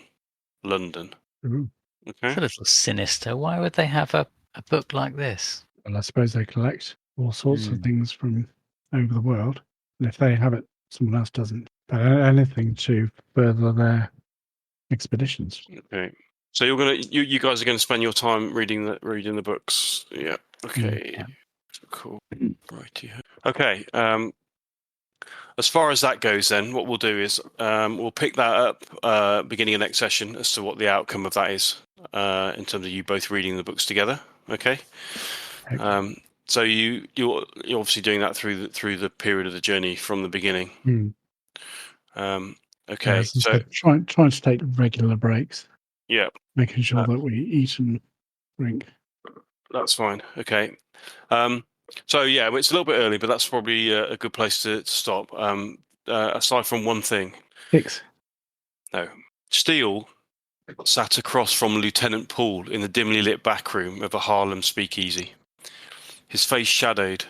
London. Ooh. Okay. It's a little sinister. Why would they have a book like this? Well, I suppose they collect all sorts of things from over the world. And if they have it, someone else doesn't. But anything to further their expeditions. Okay. So you guys are gonna spend your time reading the books. Yeah. Okay. Yeah. Cool. Righty. Okay. As far as that goes, then what we'll do is we'll pick that up beginning of next session as to what the outcome of that is in terms of you both reading the books together. Okay. So you're obviously doing that through the period of the journey from the beginning. Okay. So trying to take regular breaks. Yeah. Making sure that we eat and drink. That's fine. Okay. So yeah, it's a little bit early, but that's probably a good place to stop. Aside from one thing. 6. No. Steele sat across from Lieutenant Poole in the dimly lit back room of a Harlem speakeasy. His face shadowed,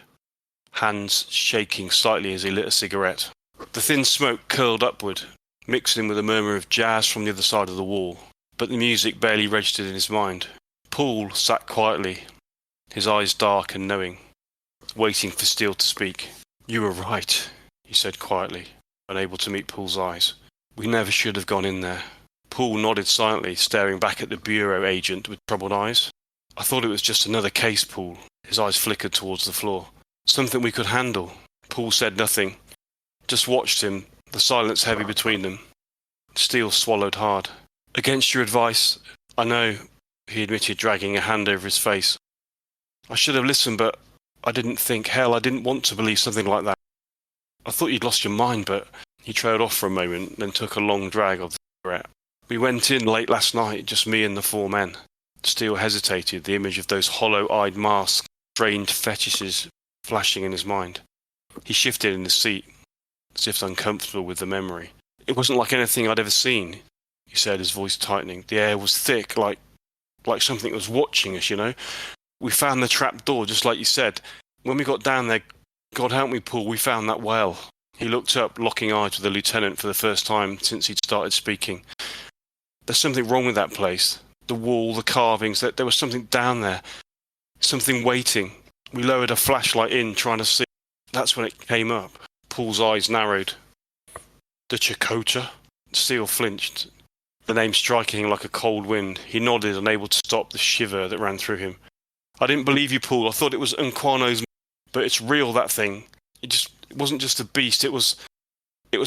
hands shaking slightly as he lit a cigarette. The thin smoke curled upward, mixing with a murmur of jazz from the other side of the wall, but the music barely registered in his mind. Poole sat quietly, his eyes dark and knowing, waiting for Steele to speak. "You were right," he said quietly, unable to meet Poole's eyes. "We never should have gone in there." Poole nodded silently, staring back at the bureau agent with troubled eyes. "I thought it was just another case, Poole." His eyes flickered towards the floor. "Something we could handle." Paul said nothing, just watched him, the silence heavy between them. Steele swallowed hard. Against your advice, I know, he admitted, dragging a hand over his face. I should have listened, but I didn't think. Hell, I didn't want to believe something like that. I thought you'd lost your mind, but... He trailed off for a moment, then took a long drag of the cigarette. We went in late last night, just me and the 4 men. Steele hesitated, the image of those hollow-eyed masks, strained fetishes flashing in his mind. He shifted in his seat, as if uncomfortable with the memory. It wasn't like anything I'd ever seen, he said, his voice tightening. The air was thick, like something was watching us, you know. We found the trap door, just like you said. When we got down there, God help me, Paul, we found that well. He looked up, locking eyes with the lieutenant for the first time since he'd started speaking. There's something wrong with that place. The wall, the carvings, there was something down there. Something waiting. We lowered a flashlight in, trying to see. That's when it came up. Paul's eyes narrowed. The Chakotay? Steele flinched, the name striking him like a cold wind. He nodded, unable to stop the shiver that ran through him. I didn't believe you, Paul. I thought it was Unquano's, but it's real, that thing. It wasn't just a beast. It was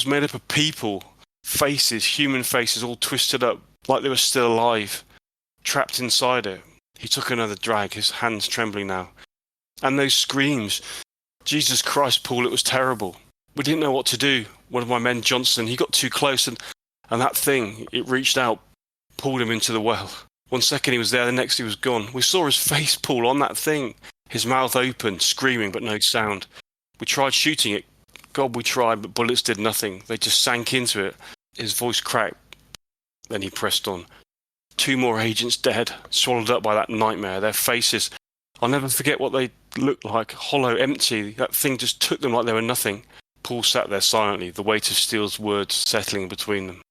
made up of people, faces, human faces, all twisted up like they were still alive, trapped inside it. He took another drag, his hands trembling now. And those screams. Jesus Christ, Paul, it was terrible. We didn't know what to do. One of my men, Johnson, he got too close and that thing, it reached out, pulled him into the well. 1 second he was there, the next he was gone. We saw his face, Paul, on that thing. His mouth open, screaming, but no sound. We tried shooting it. God, we tried, but bullets did nothing. They just sank into it. His voice cracked. Then he pressed on. 2 more agents dead, swallowed up by that nightmare. Their faces. I'll never forget what they looked like. Hollow, empty. That thing just took them like they were nothing. Paul sat there silently, the weight of Steele's words settling between them.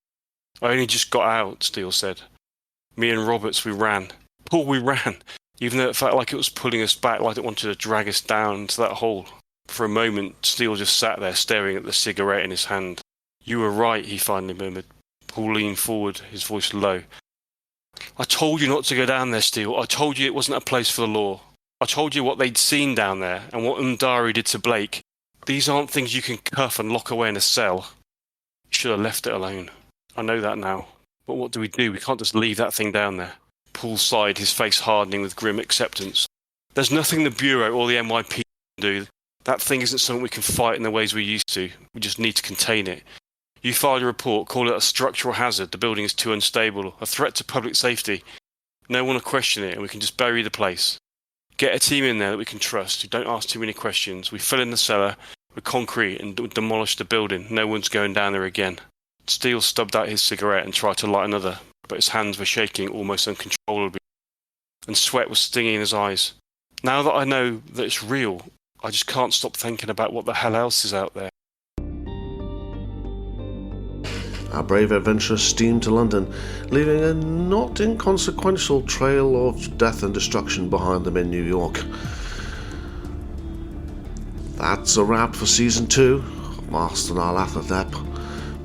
I only just got out, Steele said. Me and Roberts, we ran. Paul, we ran. Even though it felt like it was pulling us back, like it wanted to drag us down into that hole. For a moment, Steele just sat there, staring at the cigarette in his hand. You were right, he finally murmured. Paul leaned forward, his voice low. I told you not to go down there, Steele. I told you it wasn't a place for the law. I told you what they'd seen down there, and what Undari did to Blake. These aren't things you can cuff and lock away in a cell. You should have left it alone. I know that now. But what do? We can't just leave that thing down there. Paul sighed, his face hardening with grim acceptance. There's nothing the Bureau or the NYP can do. That thing isn't something we can fight in the ways we used to. We just need to contain it. You filed a report, call it a structural hazard. The building is too unstable, a threat to public safety. No one will question it, and we can just bury the place. Get a team in there that we can trust, who don't ask too many questions. We fill in the cellar with concrete and demolish the building. No one's going down there again. Steele stubbed out his cigarette and tried to light another, but his hands were shaking almost uncontrollably, and sweat was stinging in his eyes. Now that I know that it's real, I just can't stop thinking about what the hell else is out there. Our brave adventurers steamed to London, leaving a not inconsequential trail of death and destruction behind them in New York. That's a wrap for Season 2 of Master Nyarlathotep.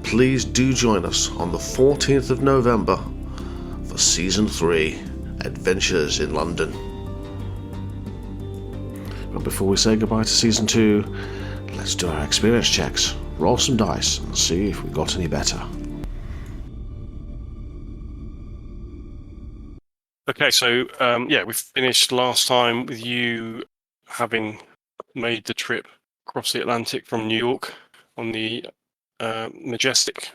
Please do join us on the 14th of November for Season 3, Adventures in London. But before we say goodbye to Season 2, let's do our experience checks. Roll some dice and see if we got any better. Okay, so we finished last time with you having made the trip across the Atlantic from New York on the Majestic,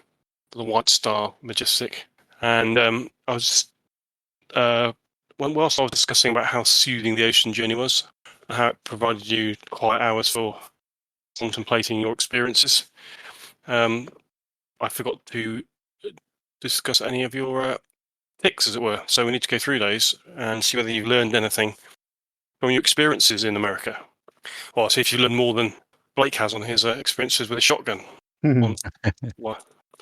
the White Star Majestic, and whilst I was discussing about how soothing the ocean journey was, and how it provided you quiet hours for contemplating your experiences. I forgot to discuss any of your picks, as it were. So we need to go through those and see whether you've learned anything from your experiences in America. Or see if you learned more than Blake has on his experiences with a shotgun.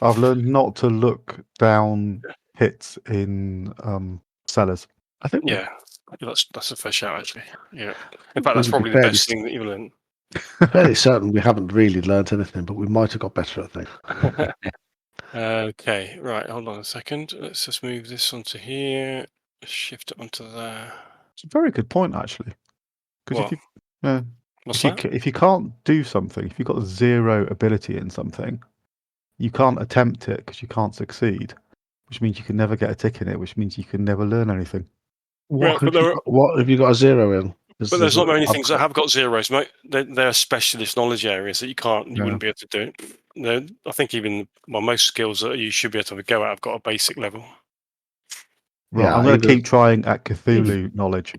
I've learned not to look down pits in cellars. I think. Yeah, that's a fair shout, actually. Yeah. In fact, that's probably the best thing that you've learned. Fairly certain we haven't really learnt anything, but we might have got better at things. Okay, right, hold on a second. Let's just move this onto here, shift it onto there. It's a very good point, actually. Because What's that? If you can't do something, if you've got 0 ability in something, you can't attempt it because you can't succeed, which means you can never get a tick in it, which means you can never learn anything. Yeah, but What have you got a 0 in? But there's not many things that have got zeros. They're specialist knowledge areas that you wouldn't be able to do. I think even most skills that you should be able to go at have got a basic level. Right, Yeah, I'm going to keep trying at Cthulhu knowledge.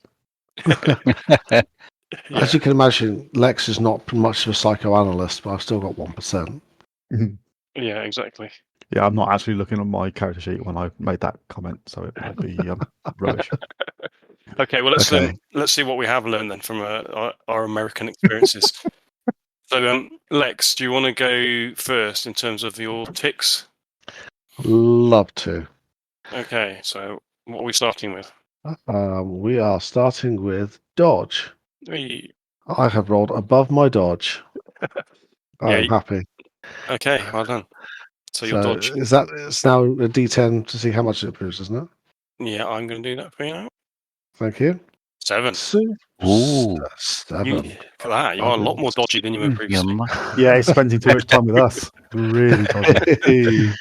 As you can imagine, Lex is not much of a psychoanalyst, but I've still got 1%. Yeah, exactly. Yeah, I'm not actually looking at my character sheet when I made that comment, so it might be rubbish. Okay, well let's see what we have learned then from our American experiences. So, Lex, do you want to go first in terms of your ticks? Love to. Okay, so what are we starting with? We are starting with dodge. Hey. I have rolled above my dodge. I'm happy. Okay, well done. So your dodge. It's now a D10 to see how much it improves, isn't it? Yeah, I'm going to do that for you now. Thank you. 7. Ooh. 7. Look at that. You are a lot more dodgy than you were previously. Yeah, he's spending too much time with us. Really dodgy.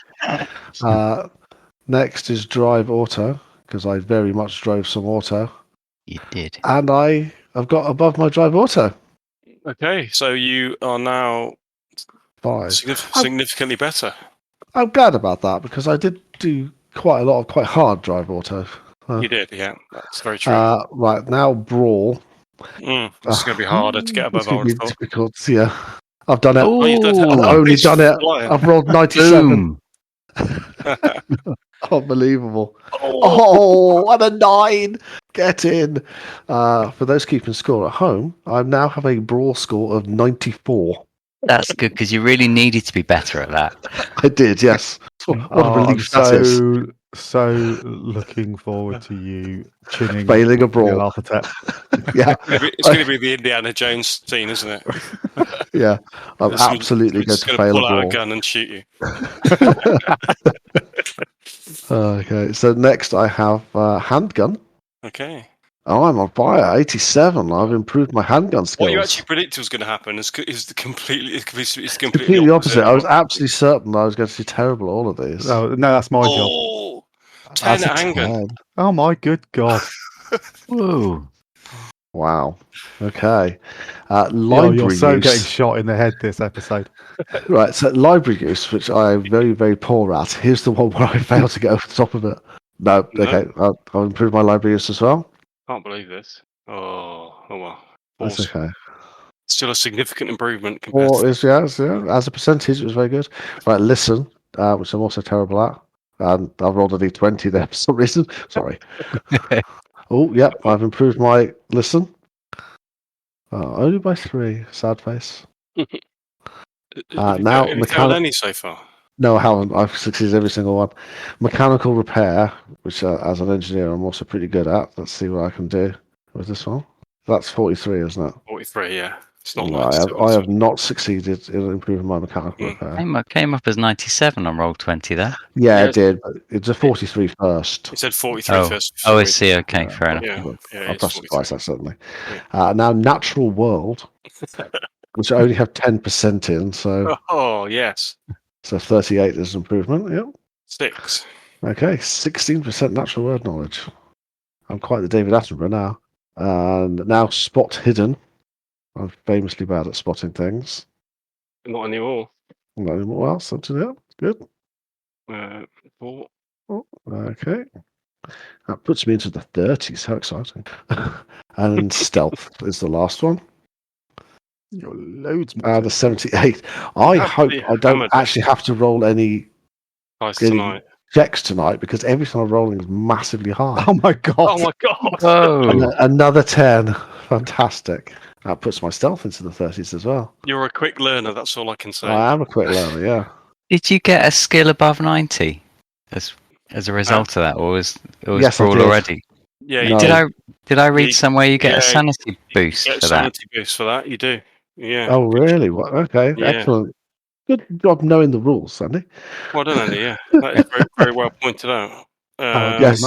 Next is drive auto, because I very much drove some auto. You did. And I've got above my drive auto. Okay, so you are now 5. significantly better. I'm glad about that, because I did do quite a lot of quite hard drive auto. You did, yeah. That's very true. Right, now brawl. It's going to be harder to get above. It's going to be difficult. Yeah, I've done it. I've only done it. I've rolled 97. Unbelievable. And a 9. Get in. For those keeping score at home, I now have a brawl score of 94. That's good because you really needed to be better at that. I did, yes. What a relief that is. So looking forward to you chinning Failing a brawl. Nyarlathotep. Yeah. It's going to be the Indiana Jones scene, isn't it? Yeah. I'm absolutely going to fail pull a brawl. out a gun and shoot you. Okay, so next I have handgun. Okay. Oh, I'm on fire. 87. I've improved my handgun skills. What you actually predicted was going to happen is completely opposite. I was absolutely certain I was going to do terrible at all of these. Oh, no, that's my job. 10 at handgun. Oh my good God. Whoa. Wow. Okay. Library you're so use. getting shot in the head this episode. Right, so library use, which I'm very, very poor at. Here's the one where I failed to get over the top of it. No. Okay. I'll improve my library use as well. Can't believe this. Oh well. That's okay. Still a significant improvement. As a percentage, it was very good. Right, listen, which I'm also terrible at. And I've rolled a D20 there for some reason. Sorry. Oh, yep, I've improved my listen. Only by 3. Sad face. Now, have you failed any so far? No, I haven't. I've succeeded every single one. Mechanical repair, which as an engineer I'm also pretty good at. Let's see what I can do with this one. That's 43, isn't it? 43, yeah. It's not no, I have not succeeded in improving my mechanical repair. Came up as 97 on Roll20 there. Yeah, it did. But it's a 43 first. It said 43 first. Oh, I see. Okay, fair enough. Yeah, I'll press it twice, that certainly. Now, natural world, which I only have 10% in. So. Oh, yes. So 38 is improvement, yep. 6. Okay, 16% natural word knowledge. I'm quite the David Attenborough now. And now spot hidden. I'm famously bad at spotting things. Not anymore. Not anymore. Well, something else. Good. 4. Okay. That puts me into the 30s. How exciting. And stealth is the last one. You're loads more. The 78. I hope I don't actually have to roll any checks tonight because everything I'm rolling is massively high. Oh my God. Oh my God. Whoa. Another 10. Fantastic. That puts my stealth into the 30s as well. You're a quick learner, that's all I can say. I am a quick learner, yeah. Did you get a skill above 90 as a result of that, or was yes, brawl already? Yeah, no. Did I read somewhere you get a sanity boost for that? Sanity boost for that, you do. Yeah. Oh, really? Well, okay, excellent. Good job knowing the rules, Sandy. Well done, Andy. Yeah, that is very, very well pointed out. Yes.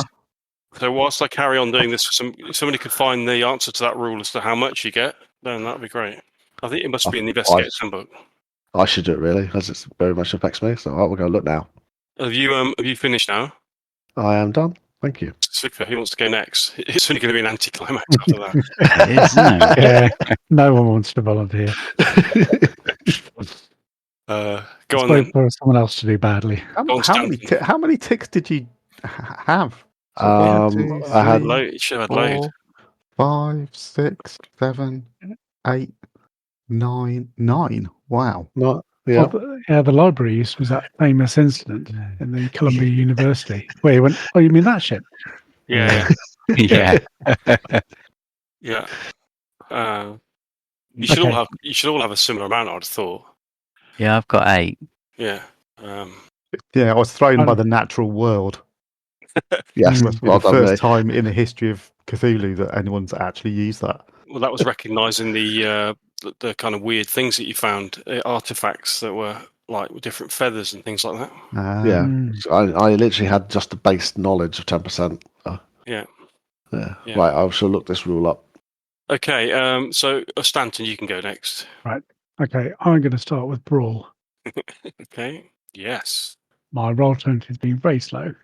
So whilst I carry on doing this, if somebody could find the answer to that rule as to how much you get, then that'd be great. I think it must be in the Investigator's Handbook. I should do it really, as it very much affects me. So we'll go look now. Have you finished now? I am done. Thank you. Super. Who wants to go next? It's only going to be an anticlimax after that. It is, isn't it? Yeah, no one wants to volunteer. Go Let's on wait then. for someone else to do badly. Go on, Stanton. How many ticks did you have? I had You should have had loads. 4, 5, 6, 7, 8, 9. Wow. not. Yeah. Well, the library use was that famous incident in the Columbia University where you went, oh, you mean that ship? Yeah. Yeah. Yeah. You should all have a similar amount, I'd have thought. Yeah, I've got 8. Yeah. Yeah, I was thrown by Um, the natural world. Yes. It must be Well the done, first mate. time in the history of Cthulhu that anyone's actually used that. Well, that was recognising the kind of weird things that you found, artifacts that were like with different feathers and things like that. Yeah. Mm. So I literally had just the base knowledge of 10%. Yeah. Yeah. Yeah. Right. I shall look this rule up. Okay. So Stanton, you can go next. Okay, I'm going to start with Brawl. Okay. Yes. My roll 20 has been very slow,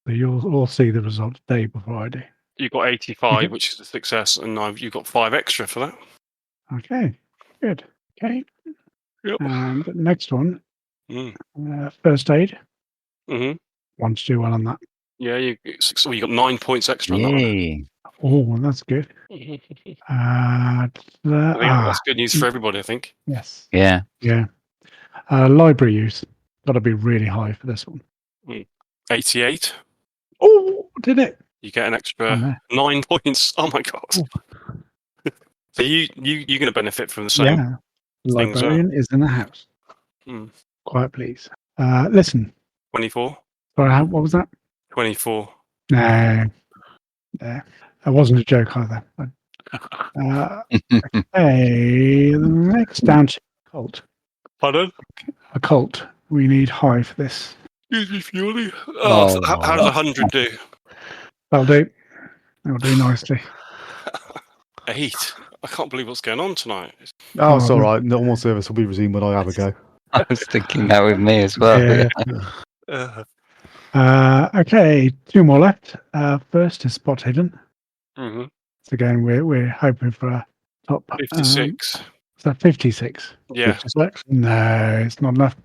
so you'll all see the result today before I do. You got 85, Okay. which is a success, and you've got 5 extra for that. Okay, good. Okay, Yep. and the next one, Mm. first aid. Mm-hmm. Want to do well on that. Yeah, you got 9 points extra on that one. Yay. Oh, that's good. I think Ah, that's good news for everybody, I think. yes. Yeah. Yeah. Library use. Got to be really high for this one. 88. Oh, did it? You get an Oh, extra no. 9 points. Oh my god! So you're going to benefit from the same. Yeah. thing as well. Librarian is in the house. Hmm. Quite please. Listen. 24. Sorry, what was that? 24. No. That wasn't a joke either. Hey, the next down to cult. Pardon? A cult. We need high for this. Excuse me, Fiona. Oh, Oh. how does 100 do? That'll do. That'll do nicely. 8. I can't believe what's going on tonight. Oh, it's Oh, all right. Normal service will be resumed when I have a go. I was thinking that with me as well. Yeah. Okay, 2 more left. First is Spot Hidden. Mm-hmm. So again, we're hoping for a top 56. Is that 56? Yeah. 56? No, it's not enough.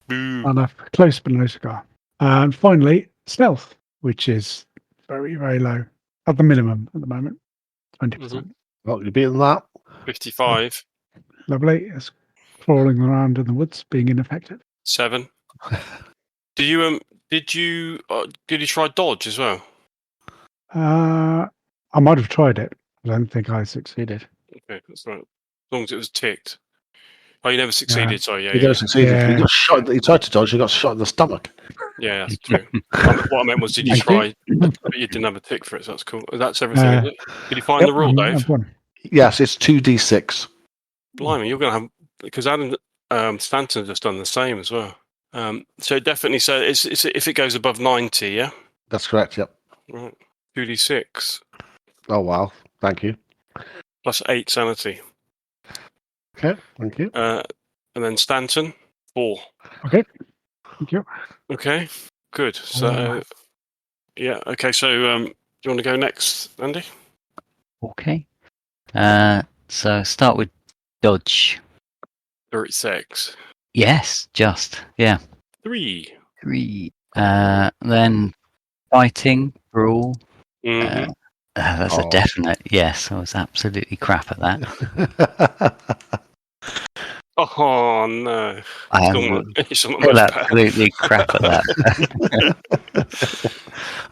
Boo. Not enough. Close but no cigar. And finally, Stealth, which is very, very low at the minimum at the moment. 20%. Well, you're beating that. 55. Lovely. It's crawling around in the woods, being ineffective. 7. Did you try dodge as well? I might have tried it. I don't think I succeeded. Okay, that's right. As long as it was ticked. Oh, you never succeeded. Sorry, You never succeeded. Yeah. You got shot. You tried to dodge. You got shot in the stomach. Yeah, that's true. What I meant was, did you Thank you. try? But you didn't have a tick for it. So that's cool. That's everything. Uh, Is it? Did you find the rule, Dave? I've won. Yes, it's 2d6. Blimey, you're going to have, because Adam Stanton just done the same as well. So definitely, so it's if it goes above 90, yeah, That's correct. Yep. right. 2d6 Oh wow. Thank you. plus 8 sanity, Okay. Thank you. and then Stanton 4. Okay. Thank you. Okay, good. So yeah, okay. So do you want to go next, Andy? Okay. So start with dodge. 36. Yes, just. Yeah. 3. 3. Then fighting, brawl. Mm-hmm. That's a Oh. definite yes. I was absolutely crap at that. Oh no! I It's not feel much better. absolutely crap at that.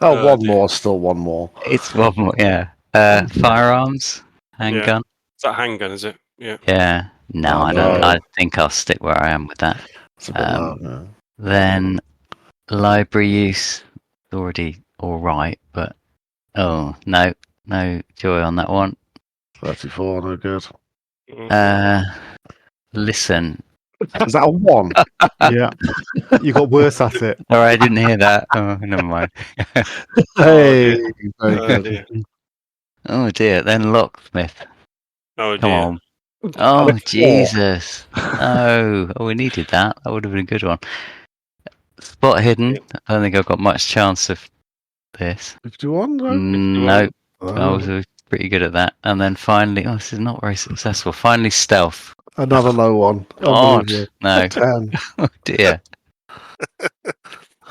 Oh, one dear. more. Still one more. It's one more, yeah. Firearms, handgun. Is that handgun? Is it? Yeah. Yeah. No, Oh, I don't. no. I think I'll stick where I am with that. It's a bit low, yeah. Then library use, already all right, but no joy on that one. 34. No good. Listen. Is that a 1? Yeah. You got worse at it. All right, I didn't hear that. Oh, never mind. Hey. Very Oh, good. dear. Oh dear. Then locksmith. Oh Come dear. on. Oh, Four. Jesus. No. Oh, we needed that. That would have been a good one. Spot hidden. I don't think I've got much chance of this. 51, no? No. I Oh, was pretty good at that. And then finally, this is not very successful. Finally, stealth. another low one. God, Unbelievable. no. 10. Oh, dear.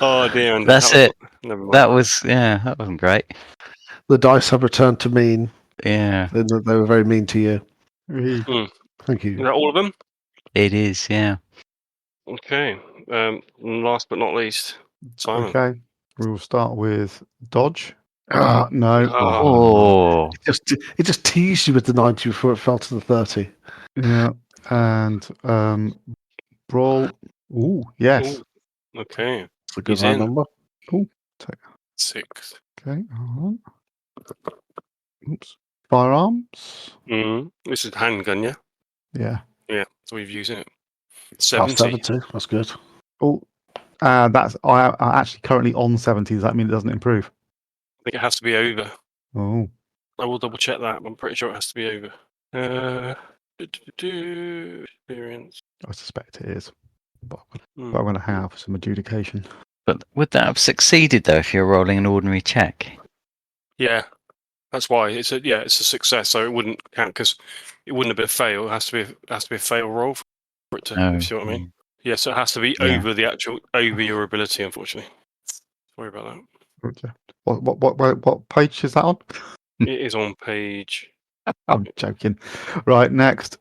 Oh dear, Andy. That's it. Never mind. That wasn't great. The dice have returned to mean. Yeah, They were very mean to you. Thank Is you. that all of them? it is, yeah. Okay. Last but not least, Simon. Okay. We will start with dodge. Ah, No. Oh, it just teased you with the 90 before it fell to the 30. Yeah. And brawl. Ooh, yes. Ooh, okay. It's a good He's high in. number. Ooh. 6. Okay. Hold on. Oops. Firearms. This is handgun, yeah? Yeah. Yeah, so we've used it. Oh, 70. 70. That's good. Oh, that's I'm actually currently on 70. Does that mean it doesn't improve? I think it has to be over. Oh. I will double check that, but I'm pretty sure it has to be over. Experience. I suspect it is. But Hmm. I'm going to have some adjudication. but would that have succeeded though if you're rolling an ordinary check? Yeah, that's why it's a success. So it wouldn't count because it wouldn't have been a fail. It has to be a fail roll for it to. If you see what I mean? Yeah, so it has to be Yeah. over your ability. Unfortunately, sorry about that. Okay. What page is that on? It is on page. I'm joking. Right, next.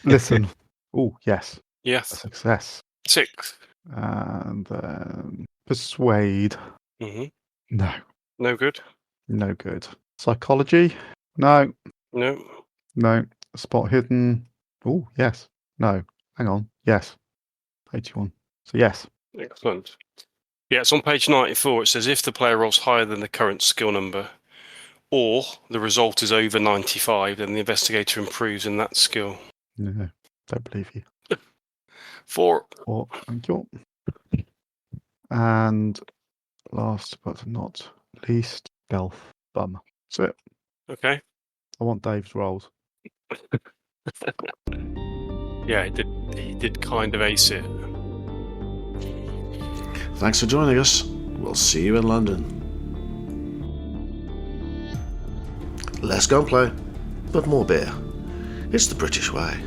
Listen. Oh, yes. A Yes, success. 6. And then persuade. Mm-hmm. No. No good. No good. Psychology. No. No. No. Spot hidden. Oh, yes. No. Hang on. Yes. 81. So yes. Excellent. Yeah, it's on page 94. It says if the player rolls higher than the current skill number, or the result is over 95, then the investigator improves in that skill. No. Don't believe you. 4. Oh, thank you. And last but not least, stealth bum. That's it. Okay. I want Dave's rolls. Yeah, he did kind of ace it. Thanks for joining us. We'll see you in London. Less gunplay, but more beer. It's the British way.